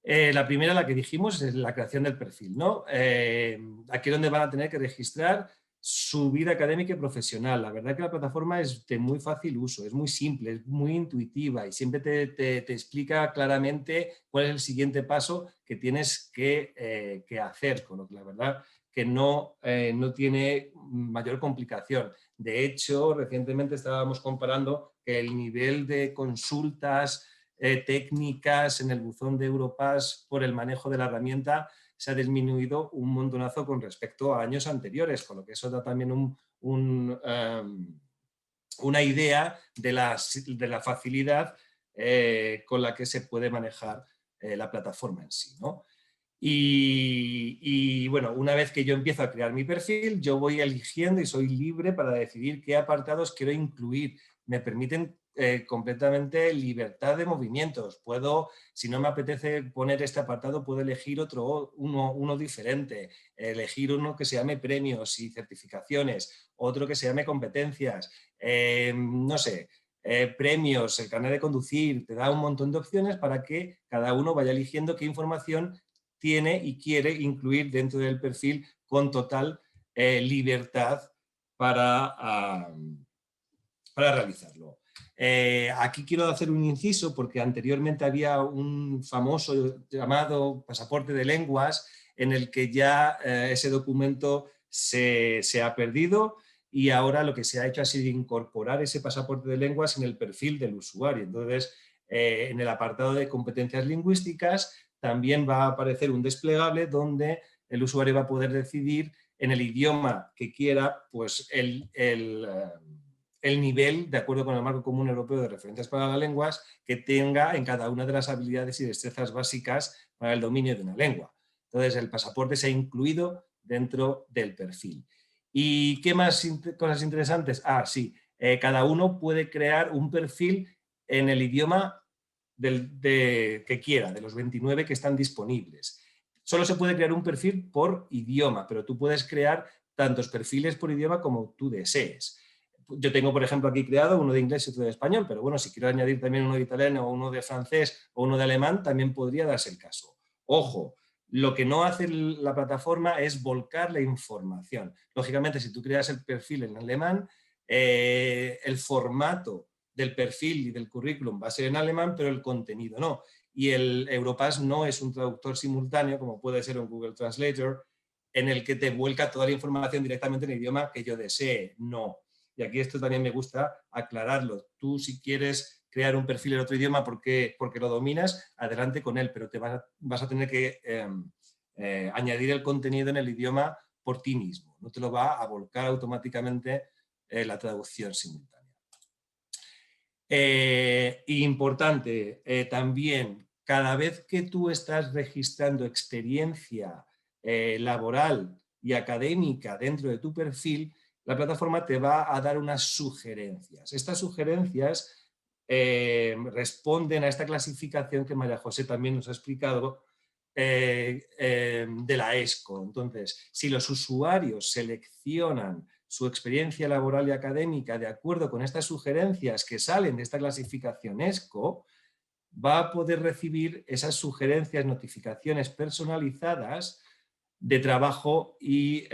La primera, la que dijimos, es la creación del perfil, ¿no? Aquí es donde van a tener que registrar su vida académica y profesional. La verdad que la plataforma es de muy fácil uso, es muy simple, es muy intuitiva y siempre te explica claramente cuál es el siguiente paso que tienes que hacer, con lo que la verdad que no tiene mayor complicación. De hecho, recientemente estábamos comparando que el nivel de consultas técnicas en el buzón de Europass por el manejo de la herramienta se ha disminuido un montonazo con respecto a años anteriores, con lo que eso da también una idea de la facilidad con la que se puede manejar la plataforma en sí, ¿no? Y bueno, una vez que yo empiezo a crear mi perfil, yo voy eligiendo y soy libre para decidir qué apartados quiero incluir. Me permiten completamente libertad de movimientos. Puedo, si no me apetece poner este apartado, puedo elegir uno diferente, elegir uno que se llame premios y certificaciones, otro que se llame competencias, no sé, premios, el carnet de conducir. Te da un montón de opciones para que cada uno vaya eligiendo qué información tiene y quiere incluir dentro del perfil con total libertad para realizarlo. Aquí quiero hacer un inciso porque anteriormente había un famoso llamado pasaporte de lenguas en el que ya ese documento se ha perdido y ahora lo que se ha hecho ha sido incorporar ese pasaporte de lenguas en el perfil del usuario. Entonces, en el apartado de competencias lingüísticas también va a aparecer un desplegable donde el usuario va a poder decidir en el idioma que quiera pues el nivel, de acuerdo con el Marco Común Europeo de Referencias para las Lenguas, que tenga en cada una de las habilidades y destrezas básicas para el dominio de una lengua. Entonces, el pasaporte se ha incluido dentro del perfil. ¿Y qué más cosas interesantes? Sí, cada uno puede crear un perfil en el idioma que quiera, de los 29 que están disponibles. Solo se puede crear un perfil por idioma, pero tú puedes crear tantos perfiles por idioma como tú desees. Yo tengo, por ejemplo, aquí creado uno de inglés y otro de español, pero bueno, si quiero añadir también uno de italiano o uno de francés o uno de alemán, también podría darse el caso. Ojo, lo que no hace la plataforma es volcar la información. Lógicamente, si tú creas el perfil en alemán, el formato del perfil y del currículum va a ser en alemán, pero el contenido no. Y el Europass no es un traductor simultáneo, como puede ser un Google Translator, en el que te vuelca toda la información directamente en el idioma que yo desee. No. Y aquí esto también me gusta aclararlo. Tú, si quieres crear un perfil en otro idioma porque lo dominas, adelante con él, pero te vas a tener que añadir el contenido en el idioma por ti mismo. No te lo va a volcar automáticamente la traducción simultánea. Importante también, cada vez que tú estás registrando experiencia laboral y académica dentro de tu perfil, la plataforma te va a dar unas sugerencias. Estas sugerencias responden a esta clasificación que María José también nos ha explicado de la ESCO. Entonces, si los usuarios seleccionan su experiencia laboral y académica de acuerdo con estas sugerencias que salen de esta clasificación ESCO, va a poder recibir esas sugerencias, notificaciones personalizadas de trabajo y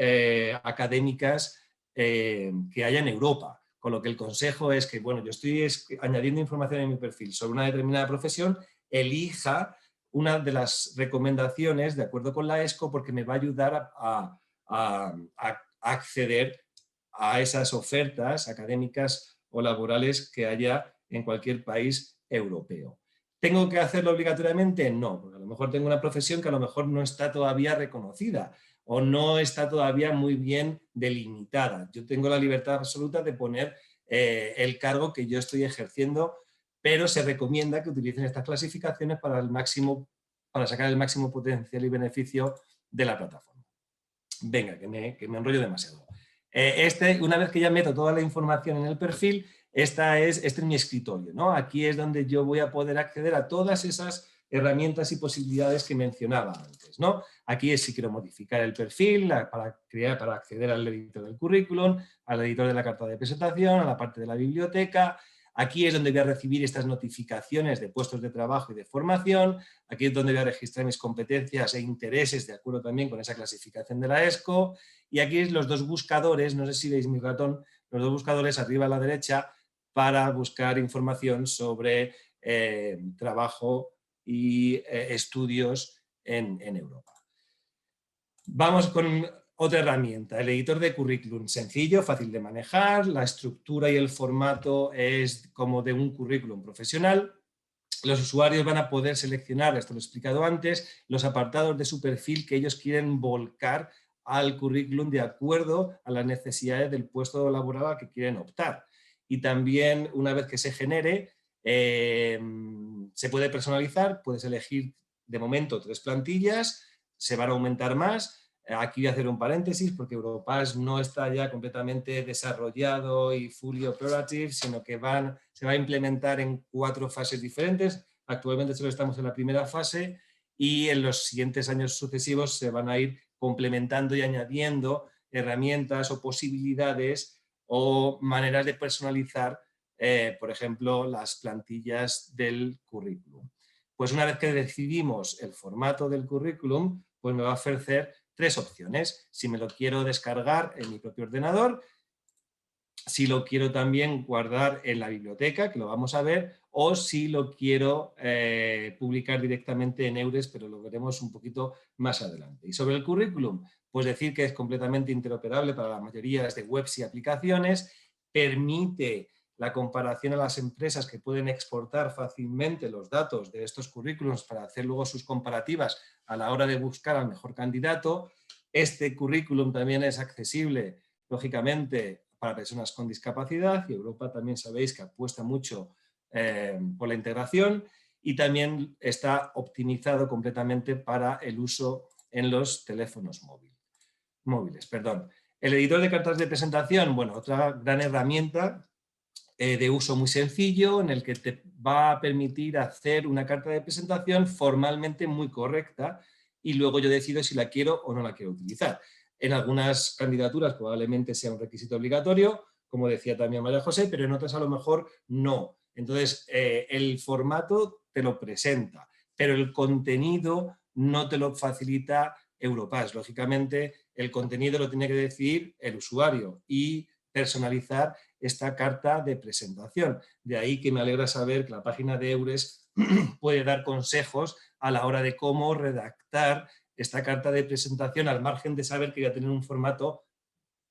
académicas que haya en Europa. Con lo que el consejo es que, bueno, yo estoy añadiendo información en mi perfil sobre una determinada profesión, elija una de las recomendaciones de acuerdo con la ESCO porque me va a ayudar a acceder a esas ofertas académicas o laborales que haya en cualquier país europeo. ¿Tengo que hacerlo obligatoriamente? No, porque a lo mejor tengo una profesión que a lo mejor no está todavía reconocida o no está todavía muy bien delimitada. Yo tengo la libertad absoluta de poner el cargo que yo estoy ejerciendo, pero se recomienda que utilicen estas clasificaciones para sacar el máximo potencial y beneficio de la plataforma. Venga, que me enrollo demasiado. Una vez que ya meto toda la información en el perfil, este es mi escritorio, ¿no? Aquí es donde yo voy a poder acceder a todas esas herramientas y posibilidades que mencionaba antes, ¿no? Aquí es si quiero modificar el perfil para acceder al editor del currículum, al editor de la carta de presentación, a la parte de la biblioteca. Aquí es donde voy a recibir estas notificaciones de puestos de trabajo y de formación. Aquí es donde voy a registrar mis competencias e intereses de acuerdo también con esa clasificación de la ESCO. Y aquí es los dos buscadores, no sé si veis mi ratón, los dos buscadores arriba a la derecha para buscar información sobre trabajo y estudios en Europa. Vamos con otra herramienta, el editor de currículum, sencillo, fácil de manejar, la estructura y el formato es como de un currículum profesional. Los usuarios van a poder seleccionar, esto lo he explicado antes, los apartados de su perfil que ellos quieren volcar al currículum de acuerdo a las necesidades del puesto laboral al que quieren optar. Y también, una vez que se genere, se puede personalizar, puedes elegir de momento 3 plantillas, se van a aumentar más. Aquí voy a hacer un paréntesis porque Europass no está ya completamente desarrollado y fully operative, sino que se va a implementar en 4 fases diferentes. Actualmente solo estamos en la primera fase y en los siguientes años sucesivos se van a ir complementando y añadiendo herramientas o posibilidades o maneras de personalizar, por ejemplo, las plantillas del currículum. Pues una vez que decidimos el formato del currículum, pues me va a ofrecer 3 opciones. Si me lo quiero descargar en mi propio ordenador, si lo quiero también guardar en la biblioteca, que lo vamos a ver, o si lo quiero publicar directamente en Eures, pero lo veremos un poquito más adelante. Y sobre el currículum, pues decir que es completamente interoperable para la mayoría de webs y aplicaciones, permite la comparación a las empresas que pueden exportar fácilmente los datos de estos currículums para hacer luego sus comparativas a la hora de buscar al mejor candidato. Este currículum también es accesible, lógicamente, para personas con discapacidad, y Europa también sabéis que apuesta mucho por la integración, y también está optimizado completamente para el uso en los teléfonos móviles. El editor de cartas de presentación, bueno, otra gran herramienta de uso muy sencillo, en el que te va a permitir hacer una carta de presentación formalmente muy correcta, y luego yo decido si la quiero o no la quiero utilizar. En algunas candidaturas probablemente sea un requisito obligatorio, como decía también María José, pero en otras a lo mejor no. Entonces, el formato te lo presenta, pero el contenido no te lo facilita Europass. Lógicamente, el contenido lo tiene que decidir el usuario y personalizar esta carta de presentación. De ahí que me alegra saber que la página de Eures puede dar consejos a la hora de cómo redactar esta carta de presentación, al margen de saber que voy a tener un formato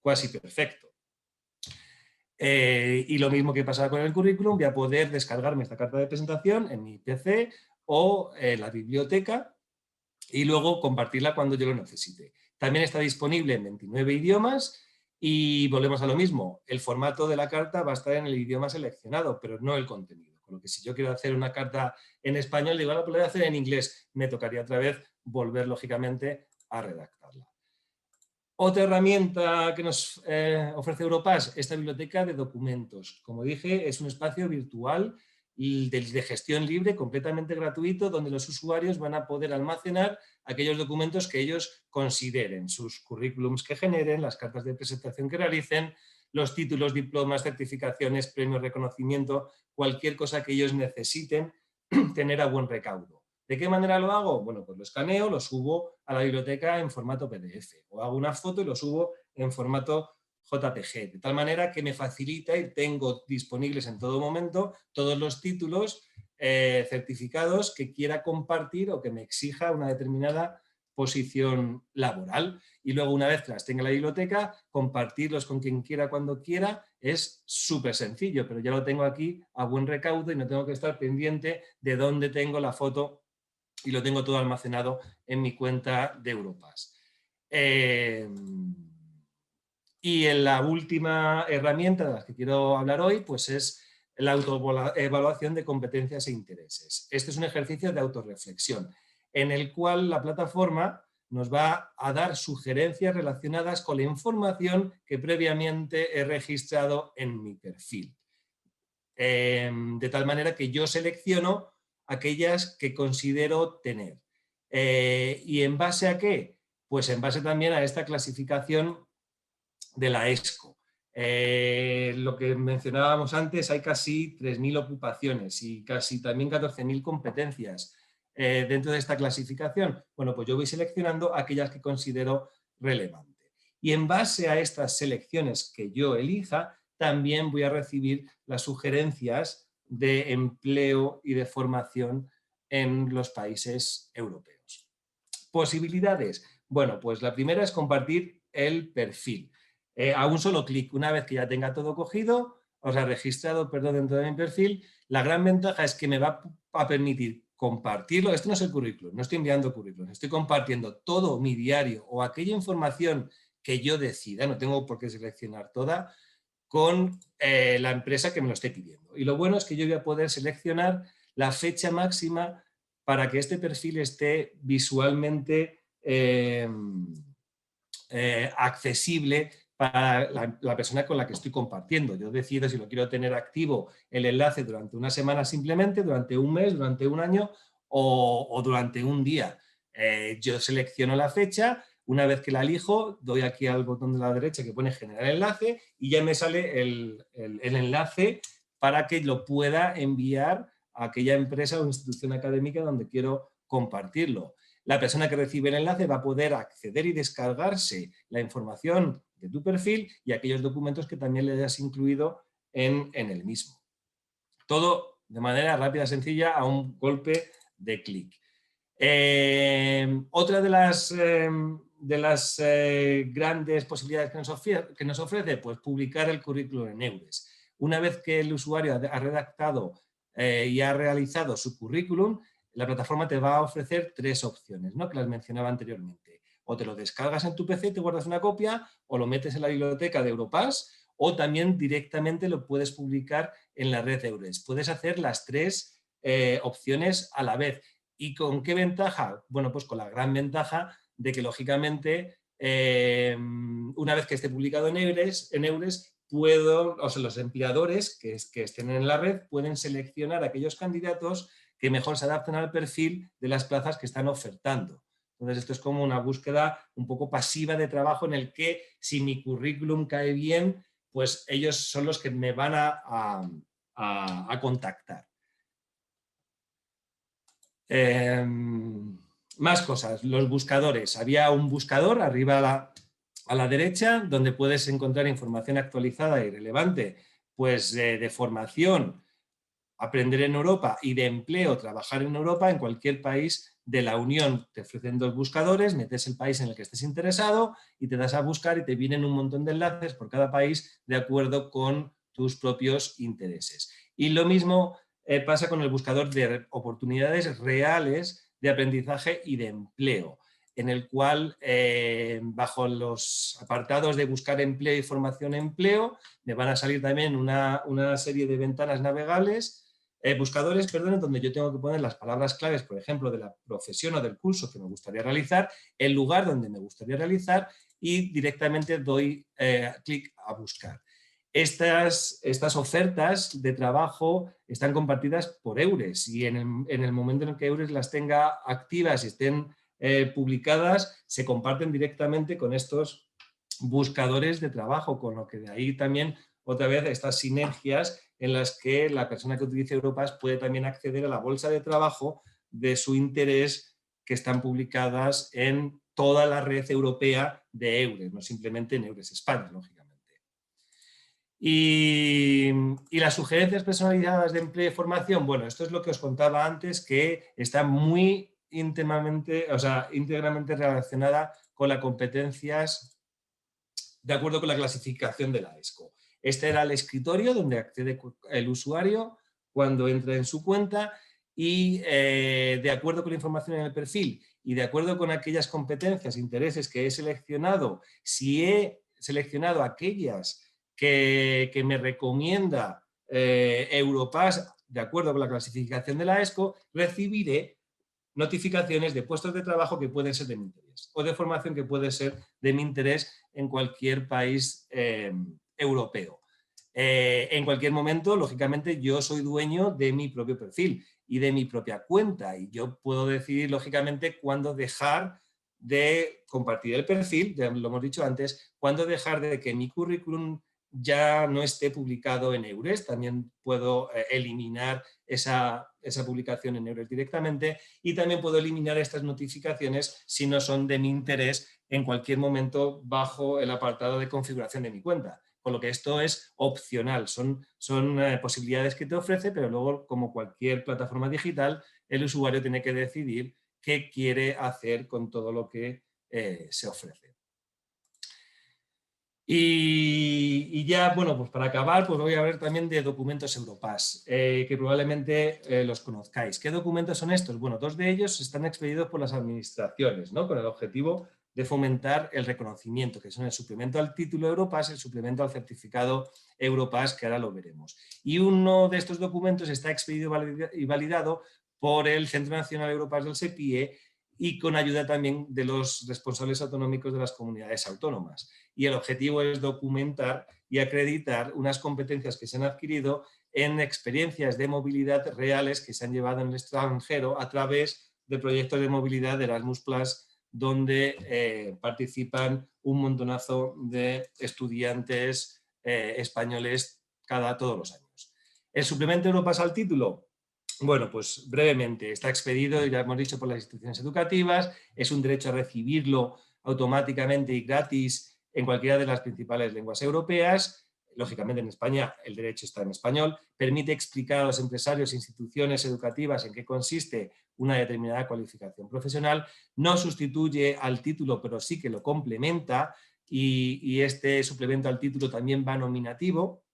casi perfecto. Y lo mismo que pasa con el currículum, voy a poder descargarme esta carta de presentación en mi PC o en la biblioteca y luego compartirla cuando yo lo necesite. También está disponible en 29 idiomas y volvemos a lo mismo. El formato de la carta va a estar en el idioma seleccionado, pero no el contenido. Con lo que si yo quiero hacer una carta en español, digo, la puedo hacer en inglés. Me tocaría otra vez volver, lógicamente, a redactarla. Otra herramienta que nos ofrece Europass, esta biblioteca de documentos. Como dije, es un espacio virtual y de gestión libre, completamente gratuito, donde los usuarios van a poder almacenar aquellos documentos que ellos consideren, sus currículums que generen, las cartas de presentación que realicen, los títulos, diplomas, certificaciones, premios, reconocimiento, cualquier cosa que ellos necesiten tener a buen recaudo. ¿De qué manera lo hago? Bueno, pues lo escaneo, lo subo a la biblioteca en formato PDF, o hago una foto y lo subo en formato JPG, de tal manera que me facilita y tengo disponibles en todo momento todos los títulos certificados que quiera compartir o que me exija una determinada posición laboral. Y luego, una vez que las tenga en la biblioteca, compartirlos con quien quiera cuando quiera es súper sencillo, pero ya lo tengo aquí a buen recaudo y no tengo que estar pendiente de dónde tengo la foto y lo tengo todo almacenado en mi cuenta de Europass. Y en la última herramienta de la que quiero hablar hoy, pues es la autoevaluación de competencias e intereses. Este es un ejercicio de autorreflexión en el cual la plataforma nos va a dar sugerencias relacionadas con la información que previamente he registrado en mi perfil. De tal manera que yo selecciono aquellas que considero tener. ¿Y en base a qué? Pues en base también a esta clasificación de la ESCO. Lo que mencionábamos antes, hay casi 3.000 ocupaciones y casi también 14.000 competencias dentro de esta clasificación. Bueno, pues yo voy seleccionando aquellas que considero relevantes. Y en base a estas selecciones que yo elija, también voy a recibir las sugerencias de empleo y de formación en los países europeos. Posibilidades. Bueno, pues la primera es compartir el perfil. A un solo clic, una vez que ya tenga todo cogido, o sea, registrado, perdón, dentro de mi perfil, la gran ventaja es que me va a permitir compartirlo. Esto no es el currículum, no estoy enviando currículum, estoy compartiendo todo mi diario o aquella información que yo decida, no tengo por qué seleccionar toda, con la empresa que me lo esté pidiendo. Y lo bueno es que yo voy a poder seleccionar la fecha máxima para que este perfil esté visualmente accesible para la persona con la que estoy compartiendo. Yo decido si lo quiero tener activo el enlace durante una semana simplemente, durante un mes, durante un año o durante un día. Yo selecciono la fecha, una vez que la elijo, doy aquí al botón de la derecha que pone generar enlace y ya me sale el enlace para que lo pueda enviar a aquella empresa o institución académica donde quiero compartirlo. La persona que recibe el enlace va a poder acceder y descargarse la información de tu perfil y aquellos documentos que también le hayas incluido en el mismo. Todo de manera rápida, sencilla, a un golpe de clic. Otra de las grandes posibilidades que nos ofrece, pues publicar el currículum en Eures. Una vez que el usuario ha redactado y ha realizado su currículum, la plataforma te va a ofrecer 3 opciones, ¿no?, que las mencionaba anteriormente. O te lo descargas en tu PC, te guardas una copia, o lo metes en la biblioteca de Europass, o también directamente lo puedes publicar en la red Eures. Puedes hacer las 3 opciones a la vez. ¿Y con qué ventaja? Bueno, pues con la gran ventaja de que, lógicamente, una vez que esté publicado en Eures los empleadores que estén en la red pueden seleccionar aquellos candidatos que mejor se adapten al perfil de las plazas que están ofertando. Entonces, esto es como una búsqueda un poco pasiva de trabajo en el que, si mi currículum cae bien, pues ellos son los que me van a contactar. Más cosas, los buscadores. Había un buscador arriba a la derecha donde puedes encontrar información actualizada y relevante, pues de formación, aprender en Europa, y de empleo, trabajar en Europa, en cualquier país de la Unión. Te ofrecen 2 buscadores, metes el país en el que estés interesado y te das a buscar y te vienen un montón de enlaces por cada país de acuerdo con tus propios intereses. Y lo mismo pasa con el buscador de oportunidades reales de aprendizaje y de empleo, en el cual, bajo los apartados de buscar empleo y formación empleo, me van a salir también una serie de ventanas navegables, buscadores, perdón, donde yo tengo que poner las palabras claves, por ejemplo, de la profesión o del curso que me gustaría realizar, el lugar donde me gustaría realizar, y directamente doy clic a buscar. Estas ofertas de trabajo están compartidas por Eures, y en el momento en el que Eures las tenga activas y estén publicadas, se comparten directamente con estos buscadores de trabajo, con lo que de ahí también otra vez estas sinergias en las que la persona que utilice Europass puede también acceder a la bolsa de trabajo de su interés, que están publicadas en toda la red europea de Eures, no simplemente en Eures España, lógicamente. Y las sugerencias personalizadas de empleo y formación, bueno, esto es lo que os contaba antes, que está muy íntegramente relacionada con las competencias de acuerdo con la clasificación de la ESCO. Este era el escritorio donde accede el usuario cuando entra en su cuenta, y de acuerdo con la información en el perfil y de acuerdo con aquellas competencias, intereses que he seleccionado, si he seleccionado aquellas que me recomienda Europass de acuerdo con la clasificación de la ESCO, recibiré notificaciones de puestos de trabajo que pueden ser de mi interés, o de formación que puede ser de mi interés en cualquier país europeo. En cualquier momento, lógicamente, yo soy dueño de mi propio perfil y de mi propia cuenta, y yo puedo decidir, lógicamente, cuándo dejar de compartir el perfil, ya lo hemos dicho antes, cuándo dejar de que mi currículum ya no esté publicado en Eures. También puedo eliminar esa publicación en Eures directamente, y también puedo eliminar estas notificaciones si no son de mi interés en cualquier momento bajo el apartado de configuración de mi cuenta. Con lo que esto es opcional, son posibilidades que te ofrece, pero luego, como cualquier plataforma digital, el usuario tiene que decidir qué quiere hacer con todo lo que se ofrece. Y ya, bueno, pues para acabar, pues voy a hablar también de documentos Europass, que probablemente los conozcáis. ¿Qué documentos son estos? Bueno, 2 de ellos están expedidos por las administraciones, ¿no?, con el objetivo de fomentar el reconocimiento, que son el suplemento al título Europass, el suplemento al certificado Europass, que ahora lo veremos. Y uno de estos documentos está expedido y validado por el Centro Nacional Europass del SEPIE, y con ayuda también de los responsables autonómicos de las comunidades autónomas. Y el objetivo es documentar y acreditar unas competencias que se han adquirido en experiencias de movilidad reales que se han llevado en el extranjero a través de proyectos de movilidad de Erasmus+, donde participan un montonazo de estudiantes españoles todos los años. ¿El suplemento Europass al título? Bueno, pues brevemente, está expedido, ya hemos dicho, por las instituciones educativas, es un derecho a recibirlo automáticamente y gratis en cualquiera de las principales lenguas europeas. Lógicamente en España el derecho está en español, permite explicar a los empresarios e instituciones educativas en qué consiste una determinada cualificación profesional, no sustituye al título, pero sí que lo complementa, y este suplemento al título también va nominativo,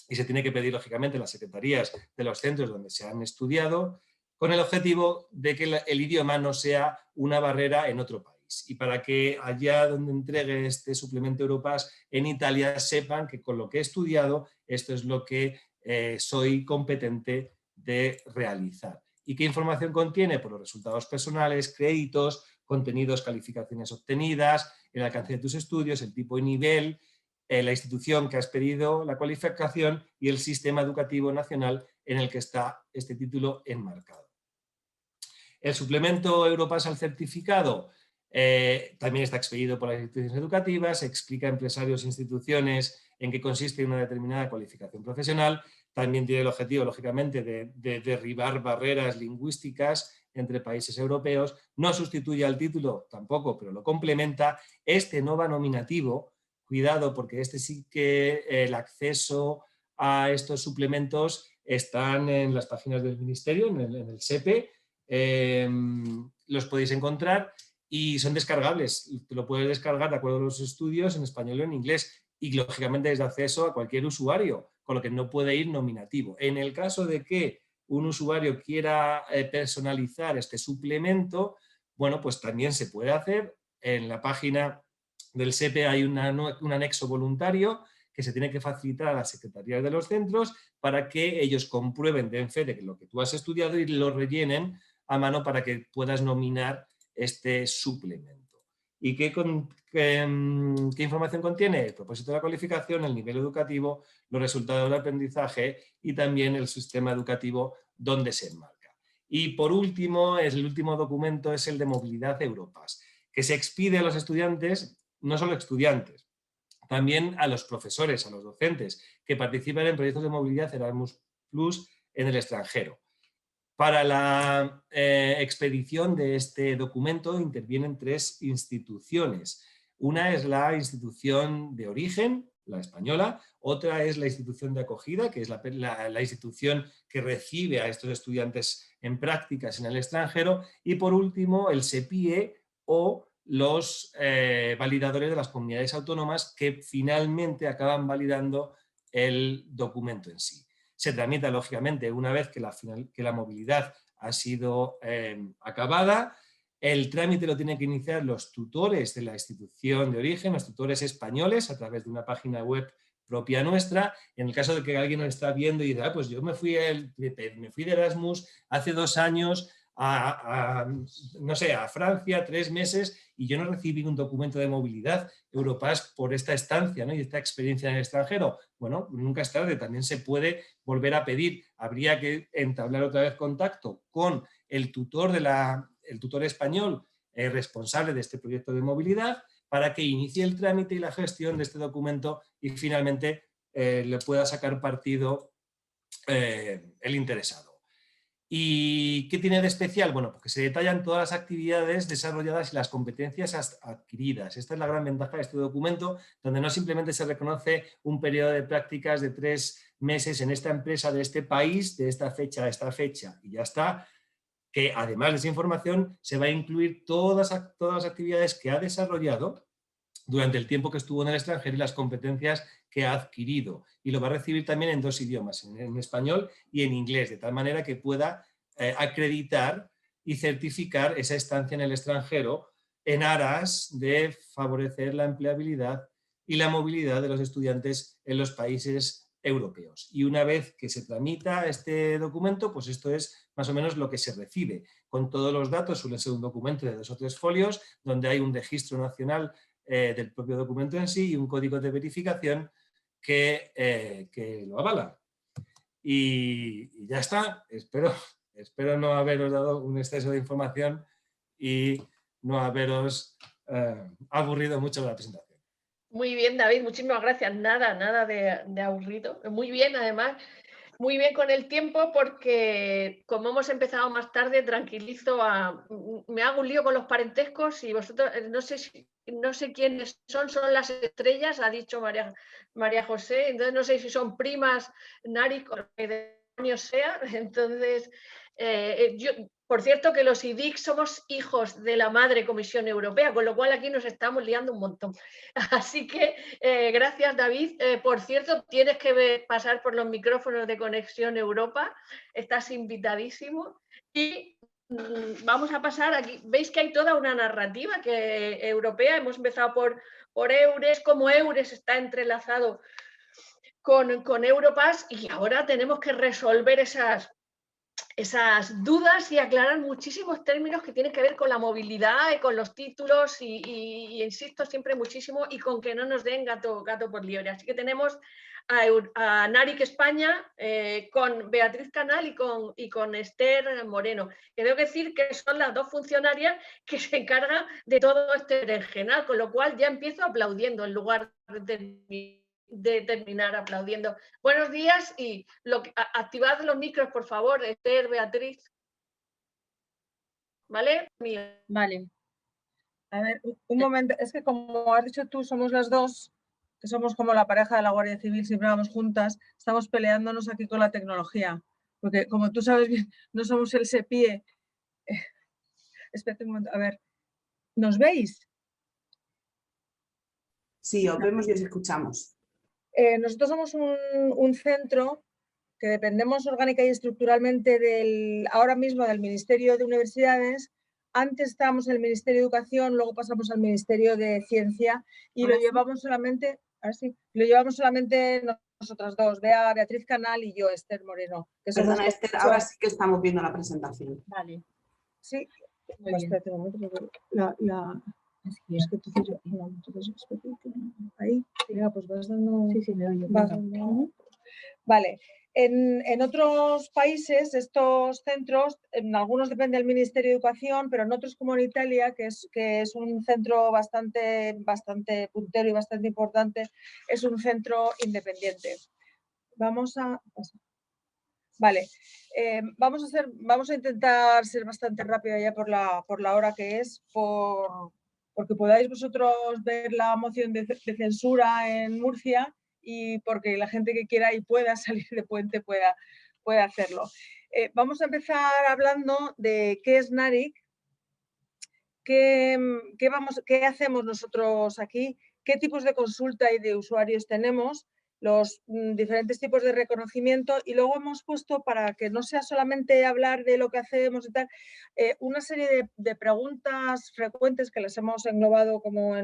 y se tiene que pedir, lógicamente, en las secretarías de los centros donde se han estudiado, con el objetivo de que el idioma no sea una barrera en otro país. Y para que allá donde entregue este suplemento Europass en Italia sepan que con lo que he estudiado, esto es lo que soy competente de realizar. ¿Y qué información contiene? Pues los resultados personales, créditos, contenidos, calificaciones obtenidas, el alcance de tus estudios, el tipo y nivel, la institución que has pedido la cualificación y el sistema educativo nacional en el que está este título enmarcado. El suplemento Europass al certificado también está expedido por las instituciones educativas, explica a empresarios e instituciones en qué consiste una determinada cualificación profesional, también tiene el objetivo, lógicamente, de derribar barreras lingüísticas entre países europeos, no sustituye al título tampoco, pero lo complementa. Este no va nominativo, cuidado, porque este sí que el acceso a estos suplementos están en las páginas del Ministerio, en el SEPE, los podéis encontrar y son descargables. Te lo puedes descargar de acuerdo a los estudios en español o en inglés y lógicamente es de acceso a cualquier usuario, con lo que no puede ir nominativo. En el caso de que un usuario quiera personalizar este suplemento, bueno, pues también se puede hacer. En la página del SEPE hay un anexo voluntario que se tiene que facilitar a las secretarías de los centros para que ellos comprueben, den fe de lo que tú has estudiado y lo rellenen a mano para que puedas nominar este suplemento. ¿Y qué información contiene? El propósito de la cualificación, el nivel educativo, los resultados del aprendizaje y también el sistema educativo donde se enmarca. Y por último, el último documento es el de Movilidad Europass, que se expide a los estudiantes, no solo estudiantes, también a los profesores, a los docentes que participan en proyectos de movilidad Erasmus+ en el extranjero. Para la expedición de este documento intervienen 3 instituciones. Una es la institución de origen, la española, otra es la institución de acogida, que es la institución que recibe a estos estudiantes en prácticas en el extranjero, y por último el SEPIE o los validadores de las comunidades autónomas que finalmente acaban validando el documento en sí. Se tramita, lógicamente, una vez que la movilidad ha sido acabada. El trámite lo tienen que iniciar los tutores de la institución de origen, los tutores españoles, a través de una página web propia nuestra. En el caso de que alguien nos está viendo y dice, pues yo me fui de Erasmus hace 2 años no sé, a Francia 3 meses y yo no recibí un documento de movilidad Europass por esta estancia, ¿no? Y esta experiencia en el extranjero. Bueno, nunca es tarde, también se puede volver a pedir. Habría que entablar otra vez contacto con el tutor, el tutor español responsable de este proyecto de movilidad para que inicie el trámite y la gestión de este documento y finalmente le pueda sacar partido el interesado. ¿Y qué tiene de especial? Bueno, porque se detallan todas las actividades desarrolladas y las competencias adquiridas. Esta es la gran ventaja de este documento, donde no simplemente se reconoce un periodo de prácticas de 3 meses en esta empresa de este país, de esta fecha a esta fecha, y ya está, que además de esa información se va a incluir todas las actividades que ha desarrollado durante el tiempo que estuvo en el extranjero y las competencias que ha adquirido. Y lo va a recibir también en 2 idiomas, en español y en inglés, de tal manera que pueda acreditar y certificar esa estancia en el extranjero en aras de favorecer la empleabilidad y la movilidad de los estudiantes en los países europeos. Y una vez que se tramita este documento, pues esto es más o menos lo que se recibe. Con todos los datos, suele ser un documento de 2 o 3 folios, donde hay un registro nacional del propio documento en sí y un código de verificación que lo avala. Y ya está. Espero no haberos dado un exceso de información y no haberos aburrido mucho la presentación. Muy bien, David, muchísimas gracias. Nada de aburrido. Muy bien, además, muy bien con el tiempo porque como hemos empezado más tarde, me hago un lío con los parentescos y vosotros, no sé quiénes son las estrellas, ha dicho María José, entonces no sé si son primas, Naric o lo que demonios sea. Entonces, por cierto que los IDIC somos hijos de la madre Comisión Europea, con lo cual aquí nos estamos liando un montón. Así que gracias, David. Por cierto, tienes que pasar por los micrófonos de Conexión Europa, estás invitadísimo. Y vamos a pasar aquí. Veis que hay toda una narrativa europea. Hemos empezado por EURES, cómo EURES está entrelazado con Europass y ahora tenemos que resolver esas dudas y aclarar muchísimos términos que tienen que ver con la movilidad y con los títulos y insisto siempre muchísimo y con que no nos den gato por liebre. Así que tenemos a Naric España con Beatriz Canal y con Esther Moreno. Que tengo que decir que son las 2 funcionarias que se encargan de todo este berenjenal, con lo cual ya empiezo aplaudiendo en lugar de terminar aplaudiendo. Buenos días y activad los micros, por favor, Esther, Beatriz. ¿Vale? Vale. A ver, un momento. Es que como has dicho tú, somos las 2, que somos como la pareja de la Guardia Civil, siempre vamos juntas, estamos peleándonos aquí con la tecnología. Porque como tú sabes bien, no somos el SEPIE. Espérate un momento. A ver, ¿nos veis? Sí, os vemos y os escuchamos. Nosotros somos un centro que dependemos orgánica y estructuralmente ahora mismo del Ministerio de Universidades. Antes estábamos en el Ministerio de Educación, luego pasamos al Ministerio de Ciencia y lo llevamos solamente nosotras 2, Beatriz Canal y yo, Esther Moreno. Perdona, Esther, ahora sí que estamos viendo la presentación. Vale. Sí. Espérate un momento. Es que ahí. Venga, pues vas dando. Sí, me oye. Vale. En otros países, estos centros, en algunos depende del Ministerio de Educación, pero en otros como en Italia, que es un centro bastante puntero y bastante importante, es un centro independiente. Vamos a intentar ser bastante rápida ya por la hora que es, porque podáis vosotros ver la moción de censura en Murcia y porque la gente que quiera y pueda salir de puente pueda hacerlo. Vamos a empezar hablando de qué es Naric, qué hacemos nosotros aquí, qué tipos de consulta y de usuarios tenemos, los diferentes tipos de reconocimiento y luego hemos puesto, para que no sea solamente hablar de lo que hacemos y tal, una serie de preguntas frecuentes que las hemos englobado como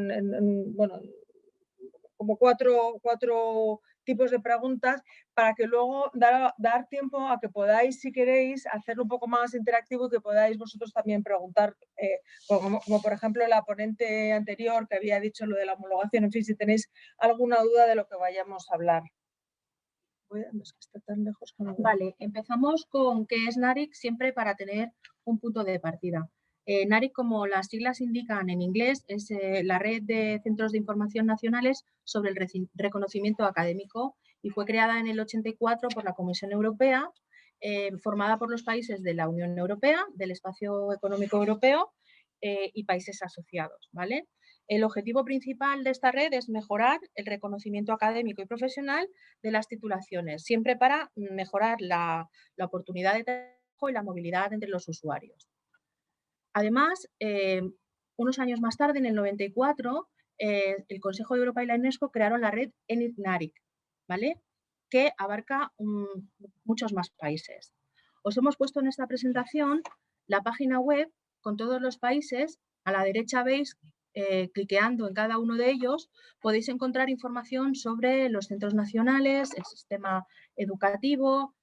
como cuatro tipos de preguntas para que luego dar tiempo a que podáis, si queréis, hacerlo un poco más interactivo y que podáis vosotros también preguntar, como por ejemplo la ponente anterior que había dicho lo de la homologación, en fin, si tenéis alguna duda de lo que vayamos a hablar. Es que está tan lejos que no veo. Vale, empezamos con qué es Naric, siempre para tener un punto de partida. Naric, como las siglas indican en inglés, es la red de centros de información nacionales sobre el reconocimiento académico y fue creada en el 84 por la Comisión Europea, formada por los países de la Unión Europea, del Espacio Económico Europeo y países asociados, ¿vale? El objetivo principal de esta red es mejorar el reconocimiento académico y profesional de las titulaciones, siempre para mejorar la oportunidad de trabajo y la movilidad entre los usuarios. Además, unos años más tarde, en el 94, el Consejo de Europa y la UNESCO crearon la red ENIC-NARIC, ¿vale? Que abarca muchos más países. Os hemos puesto en esta presentación la página web con todos los países. A la derecha veis cliqueando en cada uno de ellos, podéis encontrar información sobre los centros nacionales, el sistema educativo,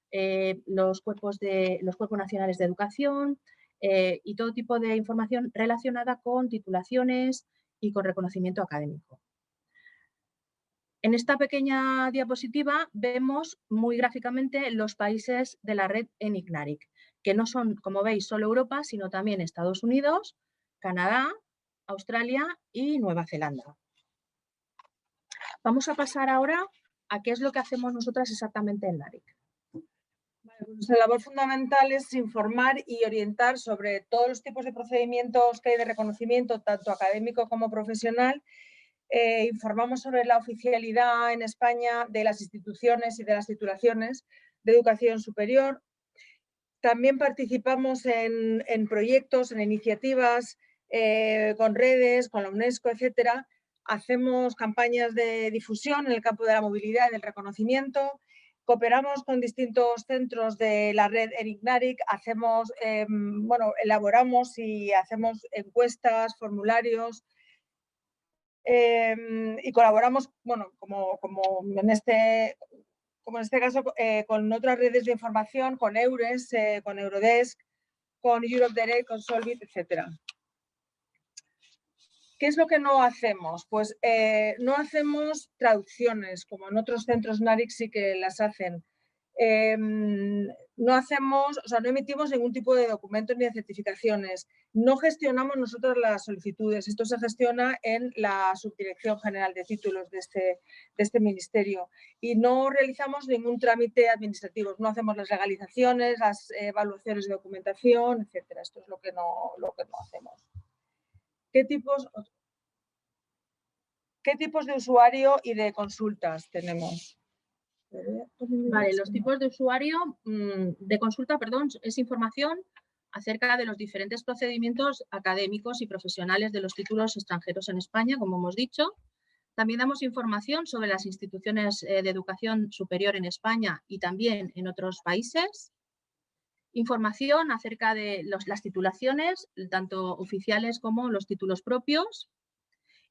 los cuerpos nacionales de educación y todo tipo de información relacionada con titulaciones y con reconocimiento académico. En esta pequeña diapositiva vemos muy gráficamente los países de la red ENIC-NARIC, que no son, como veis, solo Europa, sino también Estados Unidos, Canadá, Australia y Nueva Zelanda. Vamos a pasar ahora a qué es lo que hacemos nosotras exactamente en NARIC. Nuestra labor fundamental es informar y orientar sobre todos los tipos de procedimientos que hay de reconocimiento, tanto académico como profesional. Informamos sobre la oficialidad en España de las instituciones y de las titulaciones de educación superior. También participamos en proyectos, en iniciativas con redes, con la UNESCO, etcétera. Hacemos campañas de difusión en el campo de la movilidad y del reconocimiento. Cooperamos con distintos centros de la red ENIC-NARIC, elaboramos y hacemos encuestas, formularios y colaboramos, como en este caso, con otras redes de información, con EURES, con Eurodesk, con Europe Direct, con Solvit, etc. ¿Qué es lo que no hacemos? Pues no hacemos traducciones, como en otros centros NARIC sí que las hacen. No emitimos ningún tipo de documentos ni de certificaciones. No gestionamos nosotros las solicitudes. Esto se gestiona en la Subdirección General de Títulos de este ministerio. Y no realizamos ningún trámite administrativo. No hacemos las legalizaciones, las evaluaciones de documentación, etc. Esto es lo que no hacemos. ¿Qué tipos de usuario y de consultas tenemos? Vale, los tipos de usuario, de consulta, perdón, es información acerca de los diferentes procedimientos académicos y profesionales de los títulos extranjeros en España, como hemos dicho. También damos información sobre las instituciones de educación superior en España y también en otros países. Información acerca de las titulaciones, tanto oficiales como los títulos propios.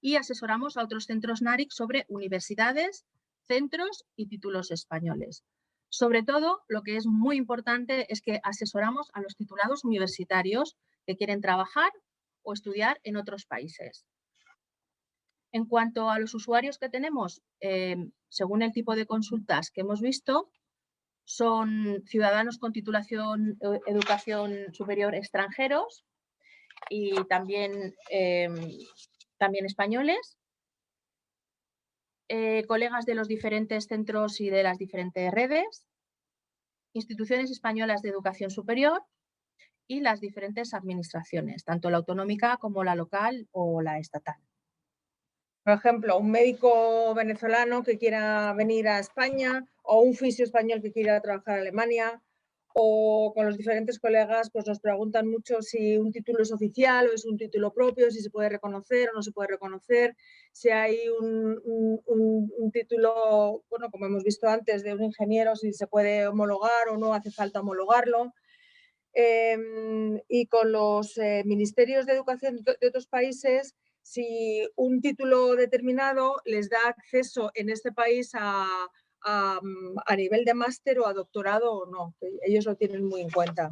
Y asesoramos a otros centros NARIC sobre universidades, centros y títulos españoles. Sobre todo, lo que es muy importante es que asesoramos a los titulados universitarios que quieren trabajar o estudiar en otros países. En cuanto a los usuarios que tenemos, según el tipo de consultas que hemos visto, son ciudadanos con titulación educación superior extranjeros y también españoles, colegas de los diferentes centros y de las diferentes redes, instituciones españolas de educación superior y las diferentes administraciones, tanto la autonómica como la local o la estatal. Por ejemplo, un médico venezolano que quiera venir a España o un fisio español que quiera trabajar en Alemania, o con los diferentes colegas pues nos preguntan mucho si un título es oficial o es un título propio, si se puede reconocer o no se puede reconocer, si hay un título, bueno, como hemos visto antes, de un ingeniero, si se puede homologar o no hace falta homologarlo. Y con los ministerios de educación de otros países, si un título determinado les da acceso en este país a nivel de máster o a doctorado o no. Ellos lo tienen muy en cuenta.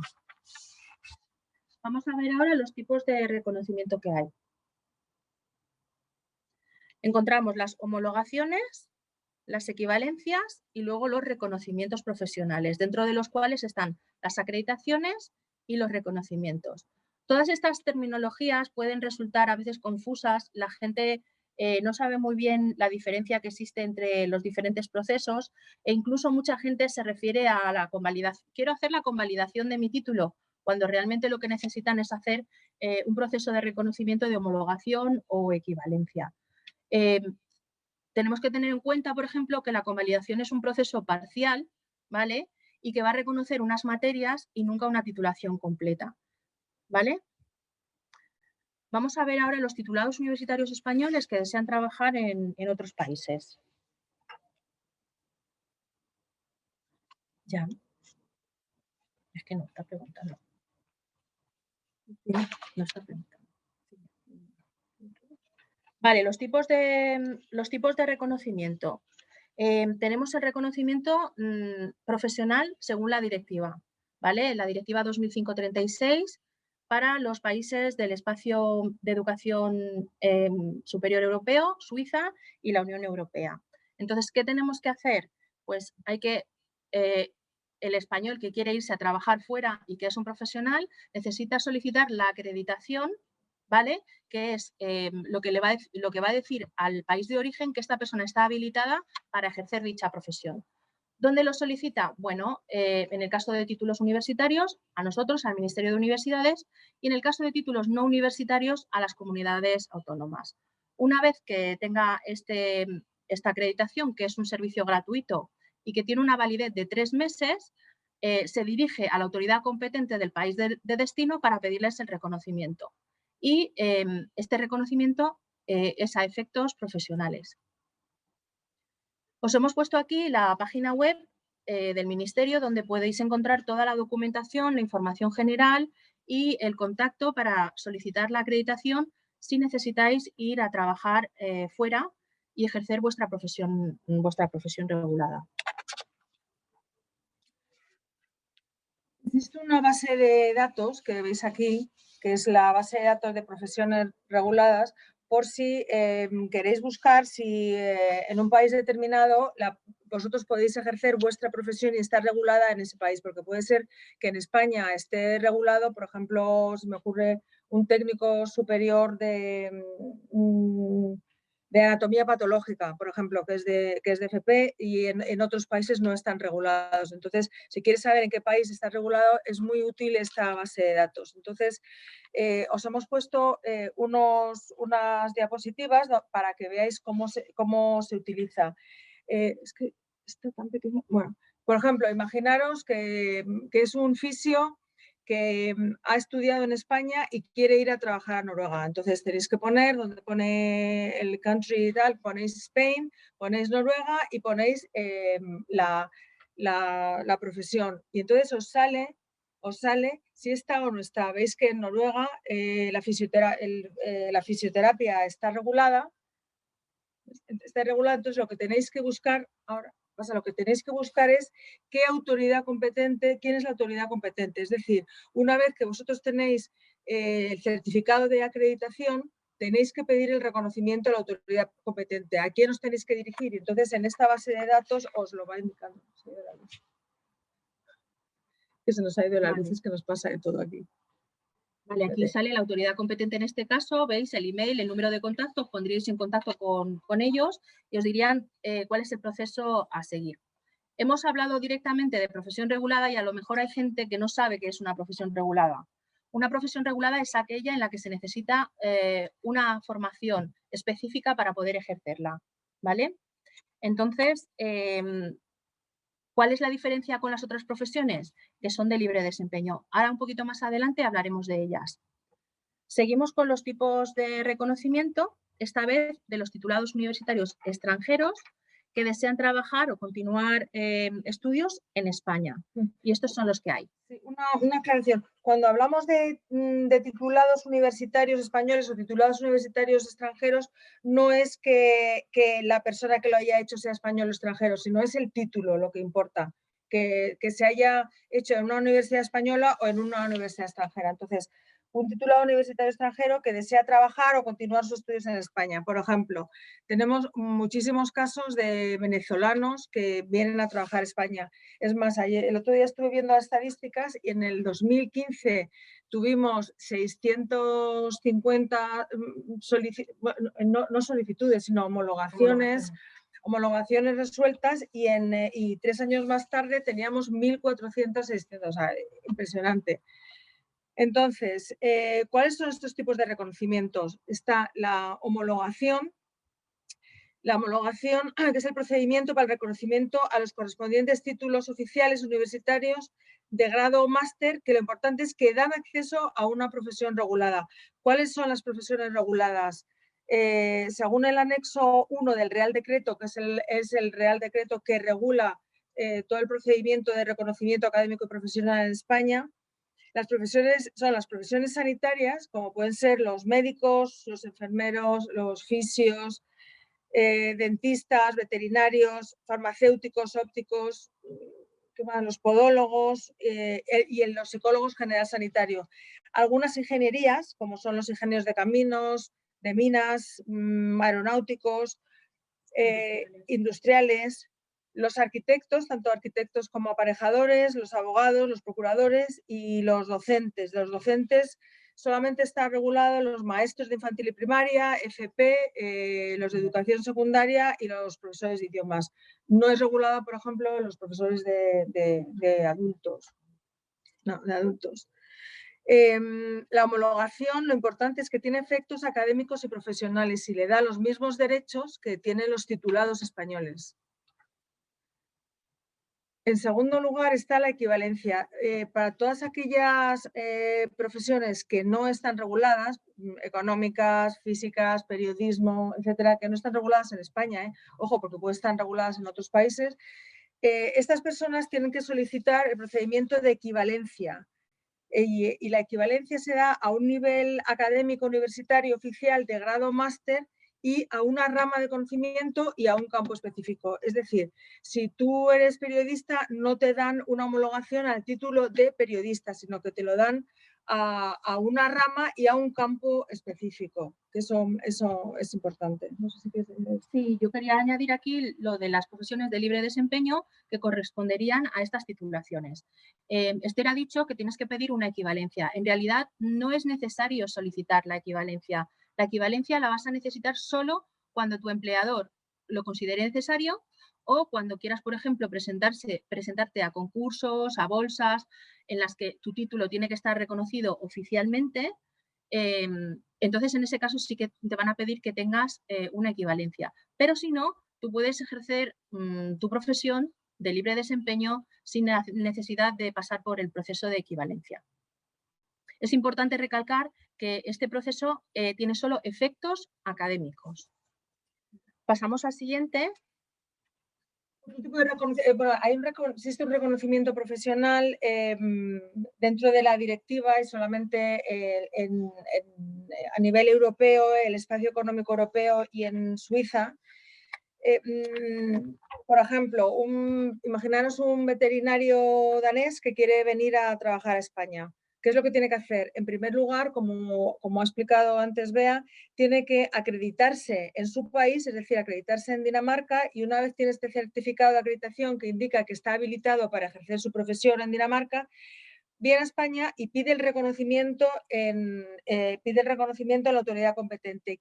Vamos a ver ahora los tipos de reconocimiento que hay. Encontramos las homologaciones, las equivalencias y luego los reconocimientos profesionales, dentro de los cuales están las acreditaciones y los reconocimientos. Todas estas terminologías pueden resultar a veces confusas, la gente no sabe muy bien la diferencia que existe entre los diferentes procesos e incluso mucha gente se refiere a la convalidación. Quiero hacer la convalidación de mi título, cuando realmente lo que necesitan es hacer un proceso de reconocimiento de homologación o equivalencia. Tenemos que tener en cuenta, por ejemplo, que la convalidación es un proceso parcial, ¿vale? Y que va a reconocer unas materias y nunca una titulación completa, ¿vale? Vamos a ver ahora los titulados universitarios españoles que desean trabajar en otros países. Ya. Es que no está preguntando. No está preguntando. Vale, los tipos de reconocimiento. Tenemos el reconocimiento profesional según la directiva, ¿vale? La directiva 2005/36 para los países del espacio de educación superior europeo, Suiza y la Unión Europea. Entonces, ¿qué tenemos que hacer? Pues hay que, el español que quiere irse a trabajar fuera y que es un profesional, necesita solicitar la acreditación, ¿vale? Que es lo que va a decir al país de origen que esta persona está habilitada para ejercer dicha profesión. ¿Dónde lo solicita? Bueno, en el caso de títulos universitarios, a nosotros, al Ministerio de Universidades, y en el caso de títulos no universitarios, a las comunidades autónomas. Una vez que tenga esta acreditación, que es un servicio gratuito y que tiene una validez de 3 meses, se dirige a la autoridad competente del país de destino para pedirles el reconocimiento. Y este reconocimiento es a efectos profesionales. Os hemos puesto aquí la página web del Ministerio, donde podéis encontrar toda la documentación, la información general y el contacto para solicitar la acreditación si necesitáis ir a trabajar fuera y ejercer vuestra profesión regulada. Existe una base de datos que veis aquí, que es la base de datos de profesiones reguladas, por si queréis buscar si en un país determinado vosotros podéis ejercer vuestra profesión y estar regulada en ese país, porque puede ser que en España esté regulado, por ejemplo, se me ocurre un técnico superior de anatomía patológica, por ejemplo, que es de FP, y en otros países no están regulados. Entonces, si quieres saber en qué país está regulado, es muy útil esta base de datos. Entonces, os hemos puesto unas diapositivas para que veáis cómo se utiliza. Es que está tan pequeño. Bueno, por ejemplo, imaginaros que es un fisio que ha estudiado en España y quiere ir a trabajar a Noruega. Entonces tenéis que poner, donde pone el country y tal, ponéis Spain, ponéis Noruega y ponéis la profesión. Y entonces os sale si está o no está. Veis que en Noruega la fisioterapia está regulada. Entonces lo que tenéis que buscar ahora, lo que tenéis que buscar es qué autoridad competente, quién es la autoridad competente. Es decir, una vez que vosotros tenéis el certificado de acreditación, tenéis que pedir el reconocimiento a la autoridad competente. ¿A quién os tenéis que dirigir? Entonces, en esta base de datos os lo va indicando. Que se nos ha ido la luz, es que nos pasa de todo aquí. Vale, aquí sale la autoridad competente en este caso, veis el email, el número de contacto, os pondríais en contacto con ellos y os dirían cuál es el proceso a seguir. Hemos hablado directamente de profesión regulada y a lo mejor hay gente que no sabe qué es una profesión regulada. Una profesión regulada es aquella en la que se necesita una formación específica para poder ejercerla, ¿vale? Entonces, ¿cuál es la diferencia con las otras profesiones? Que son de libre desempeño. Ahora un poquito más adelante hablaremos de ellas. Seguimos con los tipos de reconocimiento, esta vez de los titulados universitarios extranjeros que desean trabajar o continuar estudios en España. Y estos son los que hay. Sí, una aclaración. Cuando hablamos de titulados universitarios españoles o titulados universitarios extranjeros, no es que la persona que lo haya hecho sea español o extranjero, sino es el título lo que importa, que se haya hecho en una universidad española o en una universidad extranjera. Entonces, un titulado universitario extranjero que desea trabajar o continuar sus estudios en España. Por ejemplo, tenemos muchísimos casos de venezolanos que vienen a trabajar a España. Es más, el otro día estuve viendo las estadísticas y en el 2015 tuvimos 650 no solicitudes, sino homologaciones resueltas y 3 años más tarde teníamos 1.400, 600, o sea, impresionante. Entonces, ¿cuáles son estos tipos de reconocimientos? Está la homologación, que es el procedimiento para el reconocimiento a los correspondientes títulos oficiales universitarios de grado o máster, que lo importante es que dan acceso a una profesión regulada. ¿Cuáles son las profesiones reguladas? Según el anexo 1 del Real Decreto, que es el Real Decreto que regula todo el procedimiento de reconocimiento académico y profesional en España, Las profesiones son las profesiones sanitarias, como pueden ser los médicos, los enfermeros, los fisios, dentistas, veterinarios, farmacéuticos, ópticos, los podólogos y los psicólogos general sanitario. Algunas ingenierías, como son los ingenieros de caminos, de minas, aeronáuticos, industriales, los arquitectos, tanto arquitectos como aparejadores, los abogados, los procuradores y los docentes. Los docentes solamente está regulado los maestros de infantil y primaria, FP, los de educación secundaria y los profesores de idiomas. No es regulado, por ejemplo, los profesores de adultos. No, de adultos. La homologación, lo importante es que tiene efectos académicos y profesionales y le da los mismos derechos que tienen los titulados españoles. En segundo lugar está la equivalencia. Para todas aquellas profesiones que no están reguladas, económicas, físicas, periodismo, etcétera, que no están reguladas en España, ojo, porque pueden estar reguladas en otros países, estas personas tienen que solicitar el procedimiento de equivalencia. Y la equivalencia se da a un nivel académico universitario oficial de grado máster y a una rama de conocimiento y a un campo específico. Es decir, si tú eres periodista, no te dan una homologación al título de periodista, sino que te lo dan a una rama y a un campo específico. Eso es importante. No sé si quieres... Sí, yo quería añadir aquí lo de las profesiones de libre desempeño que corresponderían a estas titulaciones. Esther ha dicho que tienes que pedir una equivalencia. En realidad no es necesario solicitar la equivalencia. La equivalencia la vas a necesitar solo cuando tu empleador lo considere necesario o cuando quieras, por ejemplo, presentarte a concursos, a bolsas, en las que tu título tiene que estar reconocido oficialmente. Entonces, en ese caso sí que te van a pedir que tengas una equivalencia. Pero si no, tú puedes ejercer tu profesión de libre desempeño sin la necesidad de pasar por el proceso de equivalencia. Es importante recalcar que este proceso tiene solo efectos académicos. Pasamos al siguiente. Existe un reconocimiento profesional dentro de la directiva y solamente a nivel europeo, el espacio económico europeo y en Suiza. Por ejemplo, imaginaros un veterinario danés que quiere venir a trabajar a España. ¿Qué es lo que tiene que hacer? En primer lugar, como ha explicado antes Bea, tiene que acreditarse en su país, es decir, acreditarse en Dinamarca, y una vez tiene este certificado de acreditación que indica que está habilitado para ejercer su profesión en Dinamarca, viene a España y pide el reconocimiento en la autoridad competente.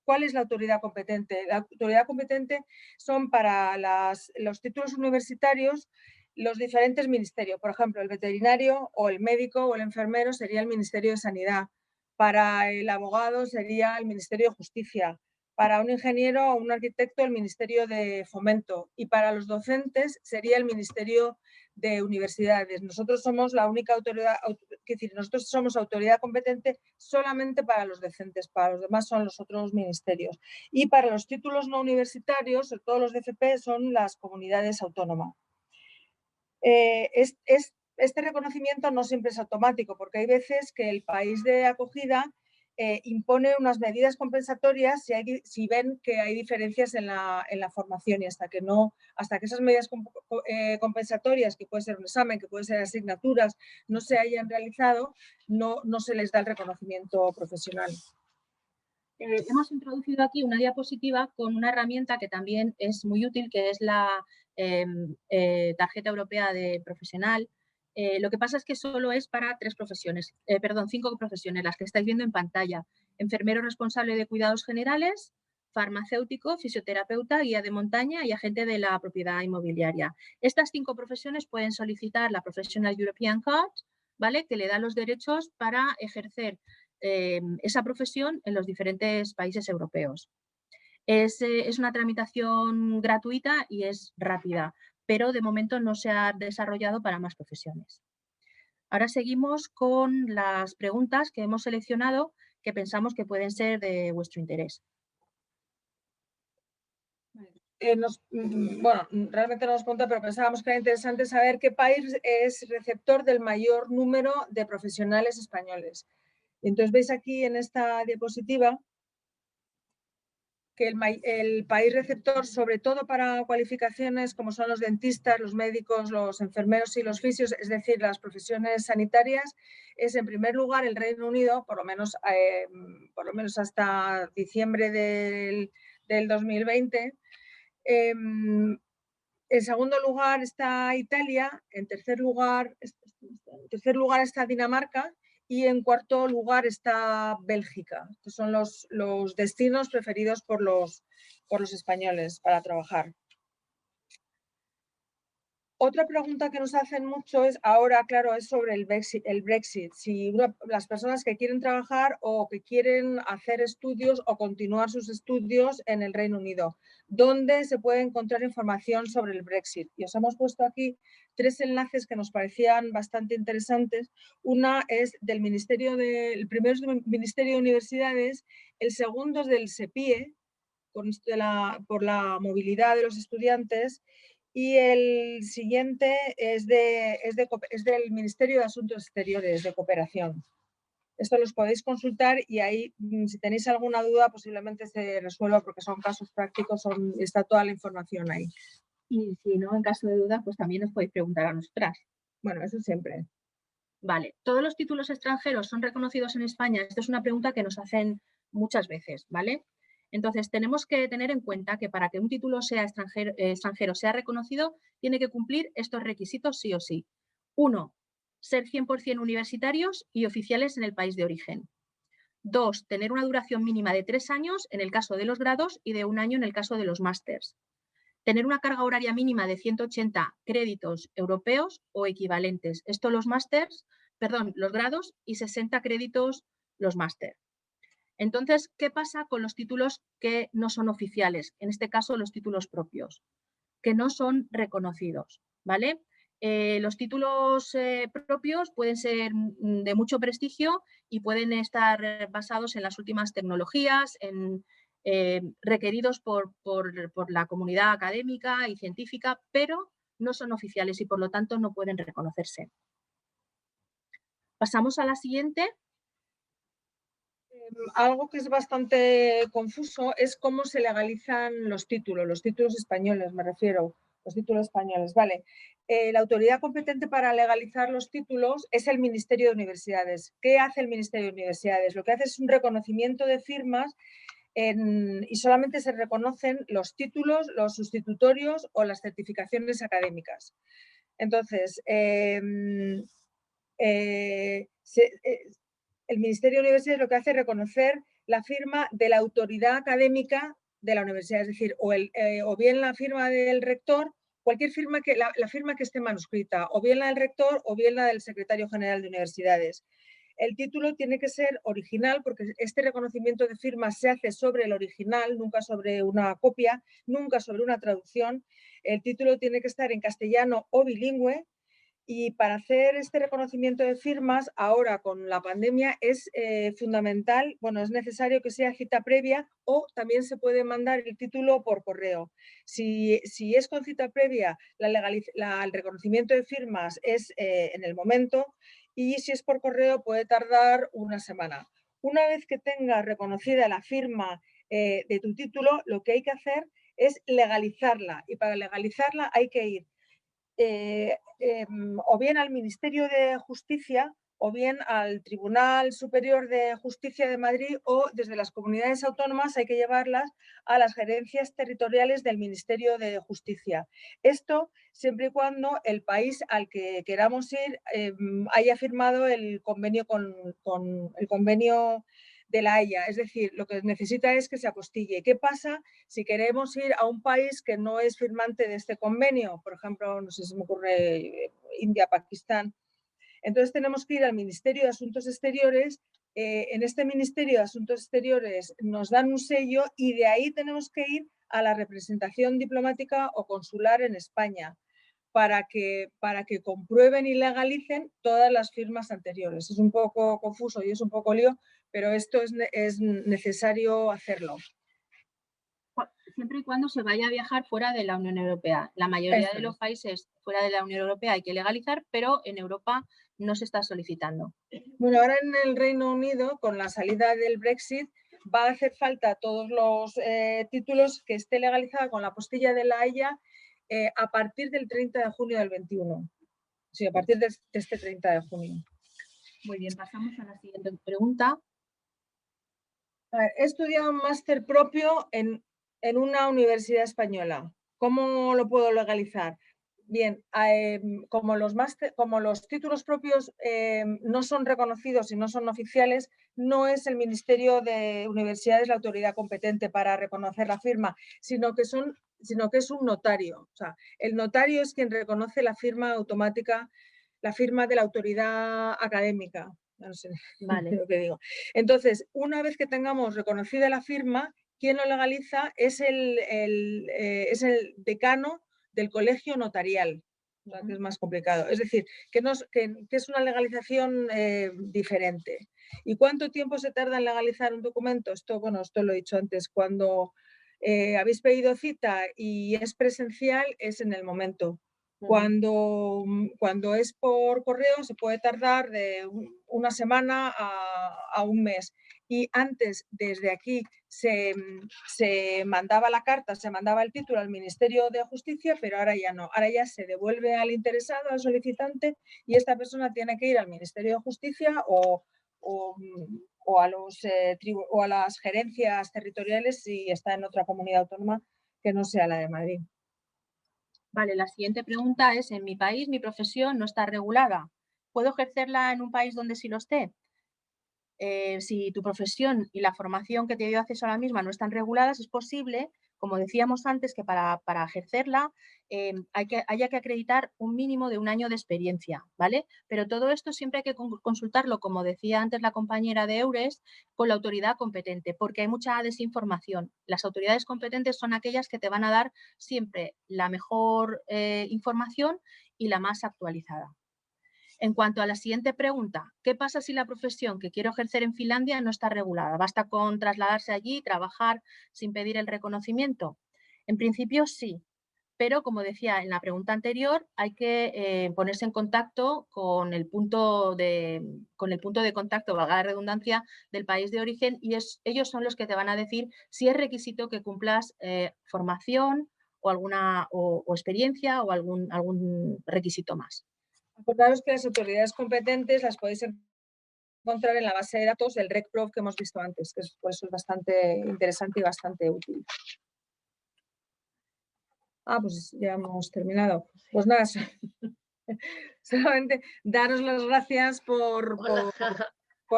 ¿Cuál es la autoridad competente? La autoridad competente son para los títulos universitarios los diferentes ministerios. Por ejemplo, el veterinario o el médico o el enfermero sería el Ministerio de Sanidad. Para el abogado sería el Ministerio de Justicia. Para un ingeniero o un arquitecto el Ministerio de Fomento. Y para los docentes sería el Ministerio de Universidades. Nosotros somos la única autoridad, es decir, nosotros somos autoridad competente solamente para los docentes, para los demás son los otros ministerios. Y para los títulos no universitarios, todos los de FP son las comunidades autónomas. Este reconocimiento no siempre es automático, porque hay veces que el país de acogida impone unas medidas compensatorias si ven que hay diferencias en la formación, y hasta que esas medidas compensatorias, que puede ser un examen, que pueden ser asignaturas, no se hayan realizado, no se les da el reconocimiento profesional. Hemos introducido aquí una diapositiva con una herramienta que también es muy útil, que es la tarjeta europea de profesional. Lo que pasa es que solo es para 5 profesiones, las que estáis viendo en pantalla. Enfermero responsable de cuidados generales, farmacéutico, fisioterapeuta, guía de montaña y agente de la propiedad inmobiliaria. Estas 5 profesiones pueden solicitar la Professional European Card, ¿vale?, que le da los derechos para ejercer esa profesión en los diferentes países europeos. Es una tramitación gratuita y es rápida, pero de momento no se ha desarrollado para más profesiones. Ahora seguimos con las preguntas que hemos seleccionado que pensamos que pueden ser de vuestro interés. bueno, realmente no nos pregunta, pero pensábamos que era interesante saber qué país es receptor del mayor número de profesionales españoles. Entonces veis aquí en esta diapositiva que el país receptor, sobre todo para cualificaciones como son los dentistas, los médicos, los enfermeros y los fisios, es decir, las profesiones sanitarias, es en primer lugar el Reino Unido, por lo menos hasta diciembre del 2020. En segundo lugar está Italia, en tercer lugar está Dinamarca y en cuarto lugar está Bélgica. Estos son los destinos preferidos por los españoles para trabajar. Otra pregunta que nos hacen mucho es, ahora, claro, es sobre el Brexit. Si las personas que quieren trabajar o que quieren hacer estudios o continuar sus estudios en el Reino Unido, ¿dónde se puede encontrar información sobre el Brexit? Y os hemos puesto aquí 3 enlaces que nos parecían bastante interesantes. Una es el primero es del Ministerio de Universidades, el segundo es del SEPIE, por la movilidad de los estudiantes, y el siguiente es del Ministerio de Asuntos Exteriores, de Cooperación. Esto los podéis consultar y ahí, si tenéis alguna duda, posiblemente se resuelva porque son casos prácticos, está toda la información ahí. Y si no, en caso de duda, pues también os podéis preguntar a nosotras. Bueno, eso siempre. Vale, ¿todos los títulos extranjeros son reconocidos en España? Esta es una pregunta que nos hacen muchas veces, ¿vale? Entonces, tenemos que tener en cuenta que para que un título sea extranjero sea reconocido, tiene que cumplir estos requisitos sí o sí. 1, ser 100% universitarios y oficiales en el país de origen. 2, tener una duración mínima de 3 años en el caso de los grados y de 1 año en el caso de los másters. Tener una carga horaria mínima de 180 créditos europeos o equivalentes. Esto los grados y 60 créditos los máster. Entonces, ¿qué pasa con los títulos que no son oficiales? En este caso, los títulos propios, que no son reconocidos, ¿vale? Los títulos propios pueden ser de mucho prestigio y pueden estar basados en las últimas tecnologías, requeridos por la comunidad académica y científica, pero no son oficiales y por lo tanto no pueden reconocerse. Pasamos a la siguiente. Algo que es bastante confuso es cómo se legalizan los títulos españoles, me refiero, los títulos españoles. Vale. La autoridad competente para legalizar los títulos es el Ministerio de Universidades. ¿Qué hace el Ministerio de Universidades? Lo que hace es un reconocimiento de firmas y solamente se reconocen los títulos, los sustitutorios o las certificaciones académicas. Entonces, el Ministerio de Universidades lo que hace es reconocer la firma de la autoridad académica de la universidad, es decir, o bien la firma del rector, cualquier firma la firma que esté manuscrita, o bien la del rector o bien la del secretario general de universidades. El título tiene que ser original porque este reconocimiento de firma se hace sobre el original, nunca sobre una copia, nunca sobre una traducción. El título tiene que estar en castellano o bilingüe. Y para hacer este reconocimiento de firmas, ahora con la pandemia, es fundamental, es necesario que sea cita previa o también se puede mandar el título por correo. Si es con cita previa, el reconocimiento de firmas es en el momento y si es por correo puede tardar una semana. Una vez que tengas reconocida la firma de tu título, lo que hay que hacer es legalizarla y para legalizarla hay que ir o bien al Ministerio de Justicia o bien al Tribunal Superior de Justicia de Madrid o desde las comunidades autónomas hay que llevarlas a las gerencias territoriales del Ministerio de Justicia. Esto siempre y cuando el país al que queramos ir haya firmado el convenio el convenio de la Haya, es decir, lo que necesita es que se apostille. ¿Qué pasa si queremos ir a un país que no es firmante de este convenio? Por ejemplo, no sé si me ocurre India, Pakistán. Entonces tenemos que ir al Ministerio de Asuntos Exteriores. En este Ministerio de Asuntos Exteriores nos dan un sello y de ahí tenemos que ir a la representación diplomática o consular en España para que comprueben y legalicen todas las firmas anteriores. Es un poco confuso y es un poco lío, pero esto es necesario hacerlo. siempre y cuando se vaya a viajar fuera de la Unión Europea. La mayoría de los países fuera de la Unión Europea hay que legalizar, pero en Europa no se está solicitando. Bueno, ahora en el Reino Unido, con la salida del Brexit, va a hacer falta todos los títulos que esté legalizada con la postilla de la Haya a partir del 30 de junio del 21. Sí, a partir de este 30 de junio. Muy bien, pasamos a la siguiente pregunta. A ver, he estudiado un máster propio en una universidad española. ¿Cómo lo puedo legalizar? Bien, como los títulos propios no son reconocidos y no son oficiales, no es el Ministerio de Universidades la autoridad competente para reconocer la firma, sino que es un notario. O sea, el notario es quien reconoce la firma automática, la firma de la autoridad académica. No sé Vale. lo que digo. Entonces, una vez que tengamos reconocida la firma, quien lo legaliza es el decano del colegio notarial, o sea, que es más complicado. Es decir, que es una legalización diferente. ¿Y cuánto tiempo se tarda en legalizar un documento? Esto lo he dicho antes, cuando habéis pedido cita y es presencial, es en el momento. Cuando es por correo se puede tardar de una semana a un mes. Y antes, desde aquí, se mandaba la carta, se mandaba el título al Ministerio de Justicia, pero ahora ya no. Ahora ya se devuelve al interesado, al solicitante, y esta persona tiene que ir al Ministerio de Justicia o a las gerencias territoriales si está en otra comunidad autónoma que no sea la de Madrid. Vale, la siguiente pregunta es, en mi país mi profesión no está regulada. ¿Puedo ejercerla en un país donde sí lo esté? Si tu profesión y la formación que te dio acceso a la misma no están reguladas, es posible, como decíamos antes, que para ejercerla haya que acreditar un mínimo de 1 año de experiencia, ¿vale? Pero todo esto siempre hay que consultarlo, como decía antes la compañera de Eures, con la autoridad competente, porque hay mucha desinformación. Las autoridades competentes son aquellas que te van a dar siempre la mejor información y la más actualizada. En cuanto a la siguiente pregunta, ¿qué pasa si la profesión que quiero ejercer en Finlandia no está regulada? ¿Basta con trasladarse allí y trabajar sin pedir el reconocimiento? En principio sí, pero como decía en la pregunta anterior, hay que ponerse en contacto con el punto de contacto, valga la redundancia, del país de origen, y ellos son los que te van a decir si es requisito que cumplas formación o alguna experiencia o algún requisito más. Acordaros que las autoridades competentes las podéis encontrar en la base de datos del RecProf que hemos visto antes, que por eso es bastante interesante y bastante útil. Pues ya hemos terminado. Pues nada, solamente daros las gracias por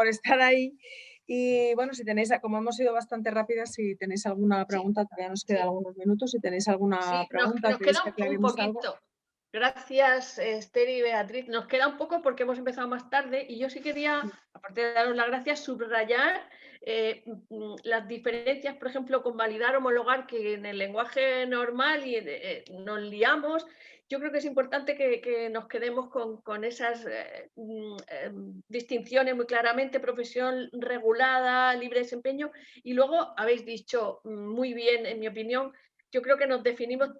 estar ahí. Y bueno, si tenéis, como hemos sido bastante rápidas, si tenéis alguna pregunta, todavía nos quedan algunos minutos, si tenéis alguna pregunta, nos queréis queda que un aclaremos poquito. algo. Gracias, Esther y Beatriz. Nos queda un poco porque hemos empezado más tarde y yo sí quería, aparte de daros las gracias, subrayar las diferencias, por ejemplo, con validar, homologar, que en el lenguaje normal nos liamos. Yo creo que es importante que nos quedemos con esas distinciones muy claramente: profesión regulada, libre desempeño, y luego habéis dicho muy bien, en mi opinión, yo creo que nos definimos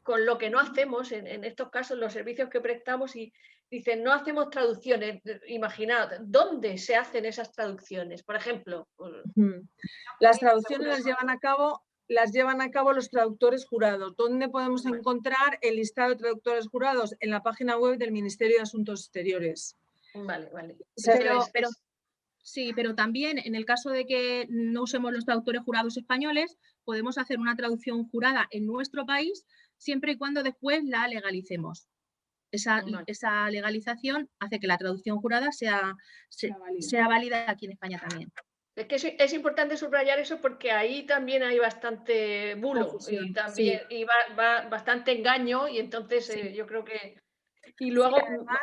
con lo que no hacemos en estos casos, los servicios que prestamos, y dicen, no hacemos traducciones. Imaginad, ¿dónde se hacen esas traducciones? Por ejemplo, las traducciones las llevan a cabo los traductores jurados. ¿Dónde podemos encontrar el listado de traductores jurados? En la página web del Ministerio de Asuntos Exteriores. Vale. Sí, pero también en el caso de que no usemos los traductores jurados españoles, podemos hacer una traducción jurada en nuestro país siempre y cuando después la legalicemos. Esa legalización hace que la traducción jurada sea válida aquí en España también. Es que es importante subrayar eso porque ahí también hay bastante bulo confusión, y va bastante engaño, y entonces yo creo que... Y luego, además,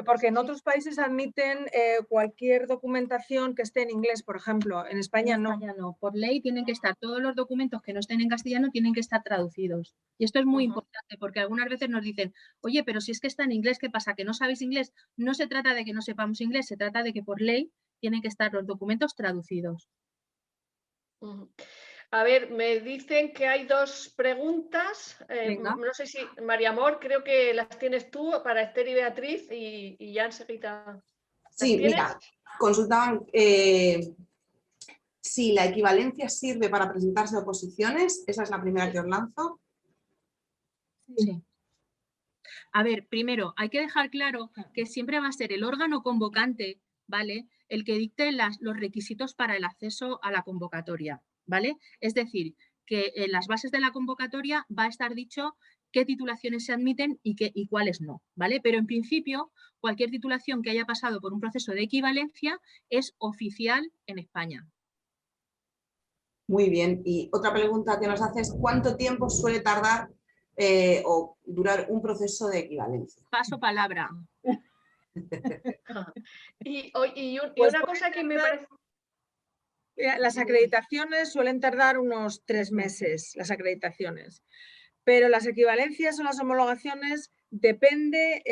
porque en otros países admiten cualquier documentación que esté en inglés, por ejemplo. En España no. Por ley tienen que estar, todos los documentos que no estén en castellano tienen que estar traducidos. Y esto es muy importante porque algunas veces nos dicen, oye, pero si es que está en inglés, ¿qué pasa? ¿Que no sabéis inglés? No se trata de que no sepamos inglés, se trata de que por ley tienen que estar los documentos traducidos. A ver, me dicen que hay 2 preguntas. Venga. No sé si, María Amor, creo que las tienes tú para Esther y Beatriz y ya enseguida. Sí, tienes? mira, consultaban si la equivalencia sirve para presentarse a oposiciones. Esa es la primera que os lanzo. Sí. A ver, primero, hay que dejar claro que siempre va a ser el órgano convocante, ¿vale?, el que dicte los requisitos para el acceso a la convocatoria, ¿vale? Es decir, que en las bases de la convocatoria va a estar dicho qué titulaciones se admiten y cuáles no, ¿vale? Pero en principio, cualquier titulación que haya pasado por un proceso de equivalencia es oficial en España. Muy bien. Y otra pregunta que nos hace es ¿cuánto tiempo suele tardar o durar un proceso de equivalencia? Paso palabra. Y Pues una cosa que me parece... Las acreditaciones suelen tardar unos 3 meses, las acreditaciones, pero las equivalencias o las homologaciones depende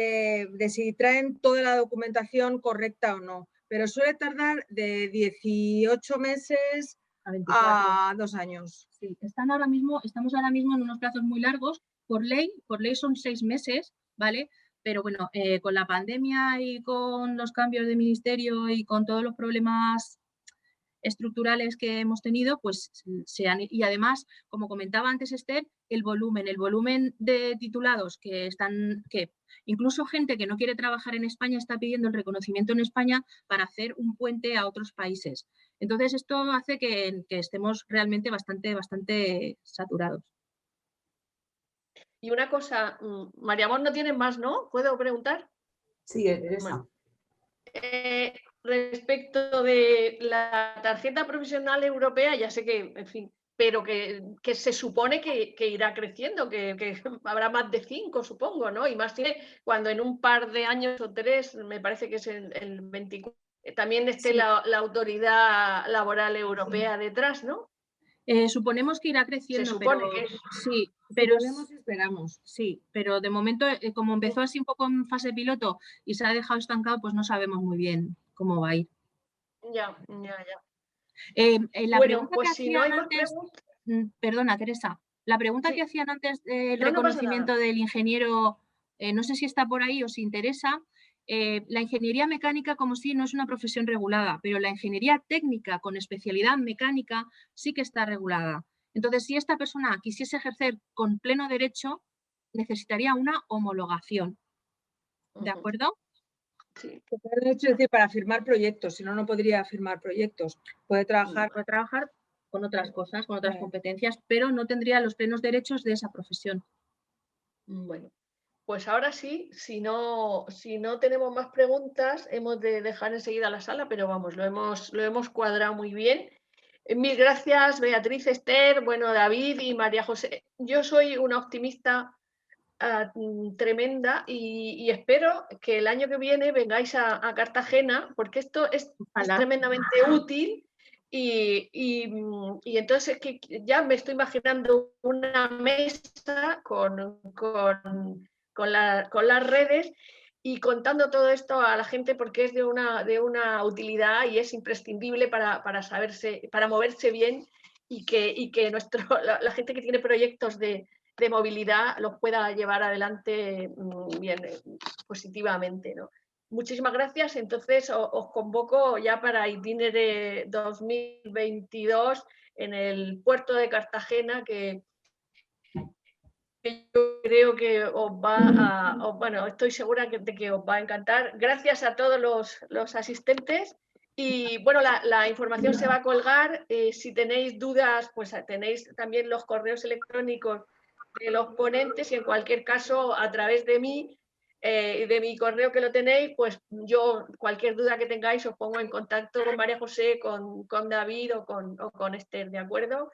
de si traen toda la documentación correcta o no, pero suele tardar de 18 meses a 2 años. Sí, estamos ahora mismo en unos plazos muy largos. Por ley son 6 meses, ¿vale? Pero bueno, con la pandemia y con los cambios de ministerio y con todos los problemas estructurales que hemos tenido, pues y además, como comentaba antes Esther, el volumen de titulados que incluso gente que no quiere trabajar en España está pidiendo el reconocimiento en España para hacer un puente a otros países. Entonces, esto hace que estemos realmente bastante saturados. Y una cosa, María Amor, no tienes más, ¿no? ¿Puedo preguntar? Sí, Teresa. Bueno, respecto de la tarjeta profesional europea, ya sé que, en fin, pero que se supone que irá creciendo, que habrá más de 5, supongo, ¿no? Y más tiene cuando en un par de años o 3, me parece que es el 24, también esté Sí. la Autoridad Laboral Europea detrás, ¿no? Suponemos que irá creciendo, Se supone pero que sí, pero esperamos. Sí, pero de momento, como empezó así un poco en fase piloto y se ha dejado estancado, pues no sabemos muy bien cómo va a ir. Ya. La Bueno, pregunta pues que si no hacían hay más antes, preguntas... perdona, Teresa, la pregunta Sí. que hacían antes del No, no pasa reconocimiento nada. del ingeniero, no sé si está por ahí o si interesa. La ingeniería mecánica, como sí, no es una profesión regulada, pero la ingeniería técnica con especialidad mecánica sí que está regulada. Entonces, si esta persona quisiese ejercer con pleno derecho, necesitaría una homologación. ¿De acuerdo? Sí. Es decir, para firmar proyectos, si no, no podría firmar proyectos. Puede trabajar con otras cosas, con otras competencias, pero no tendría los plenos derechos de esa profesión. Bueno, pues ahora sí, si no tenemos más preguntas, hemos de dejar enseguida la sala, pero vamos, lo hemos cuadrado muy bien. Mil gracias, Beatriz, Esther, bueno, David y María José. Yo soy una optimista tremenda y espero que el año que viene vengáis a Cartagena, porque esto es tremendamente útil. Y entonces es que ya me estoy imaginando una mesa con las redes y contando todo esto a la gente porque es de una utilidad y es imprescindible para saberse, para moverse bien y que la gente que tiene proyectos de movilidad los pueda llevar adelante bien, positivamente, ¿no? Muchísimas gracias. Entonces os convoco ya para Itinere 2022 en el puerto de Cartagena, que yo creo que bueno, estoy segura de que os va a encantar. Gracias a todos los asistentes. Y bueno, la información se va a colgar. Si tenéis dudas, pues tenéis también los correos electrónicos de los ponentes y en cualquier caso a través de mí, de mi correo que lo tenéis, pues yo cualquier duda que tengáis os pongo en contacto con María José, con David o con Esther, ¿de acuerdo?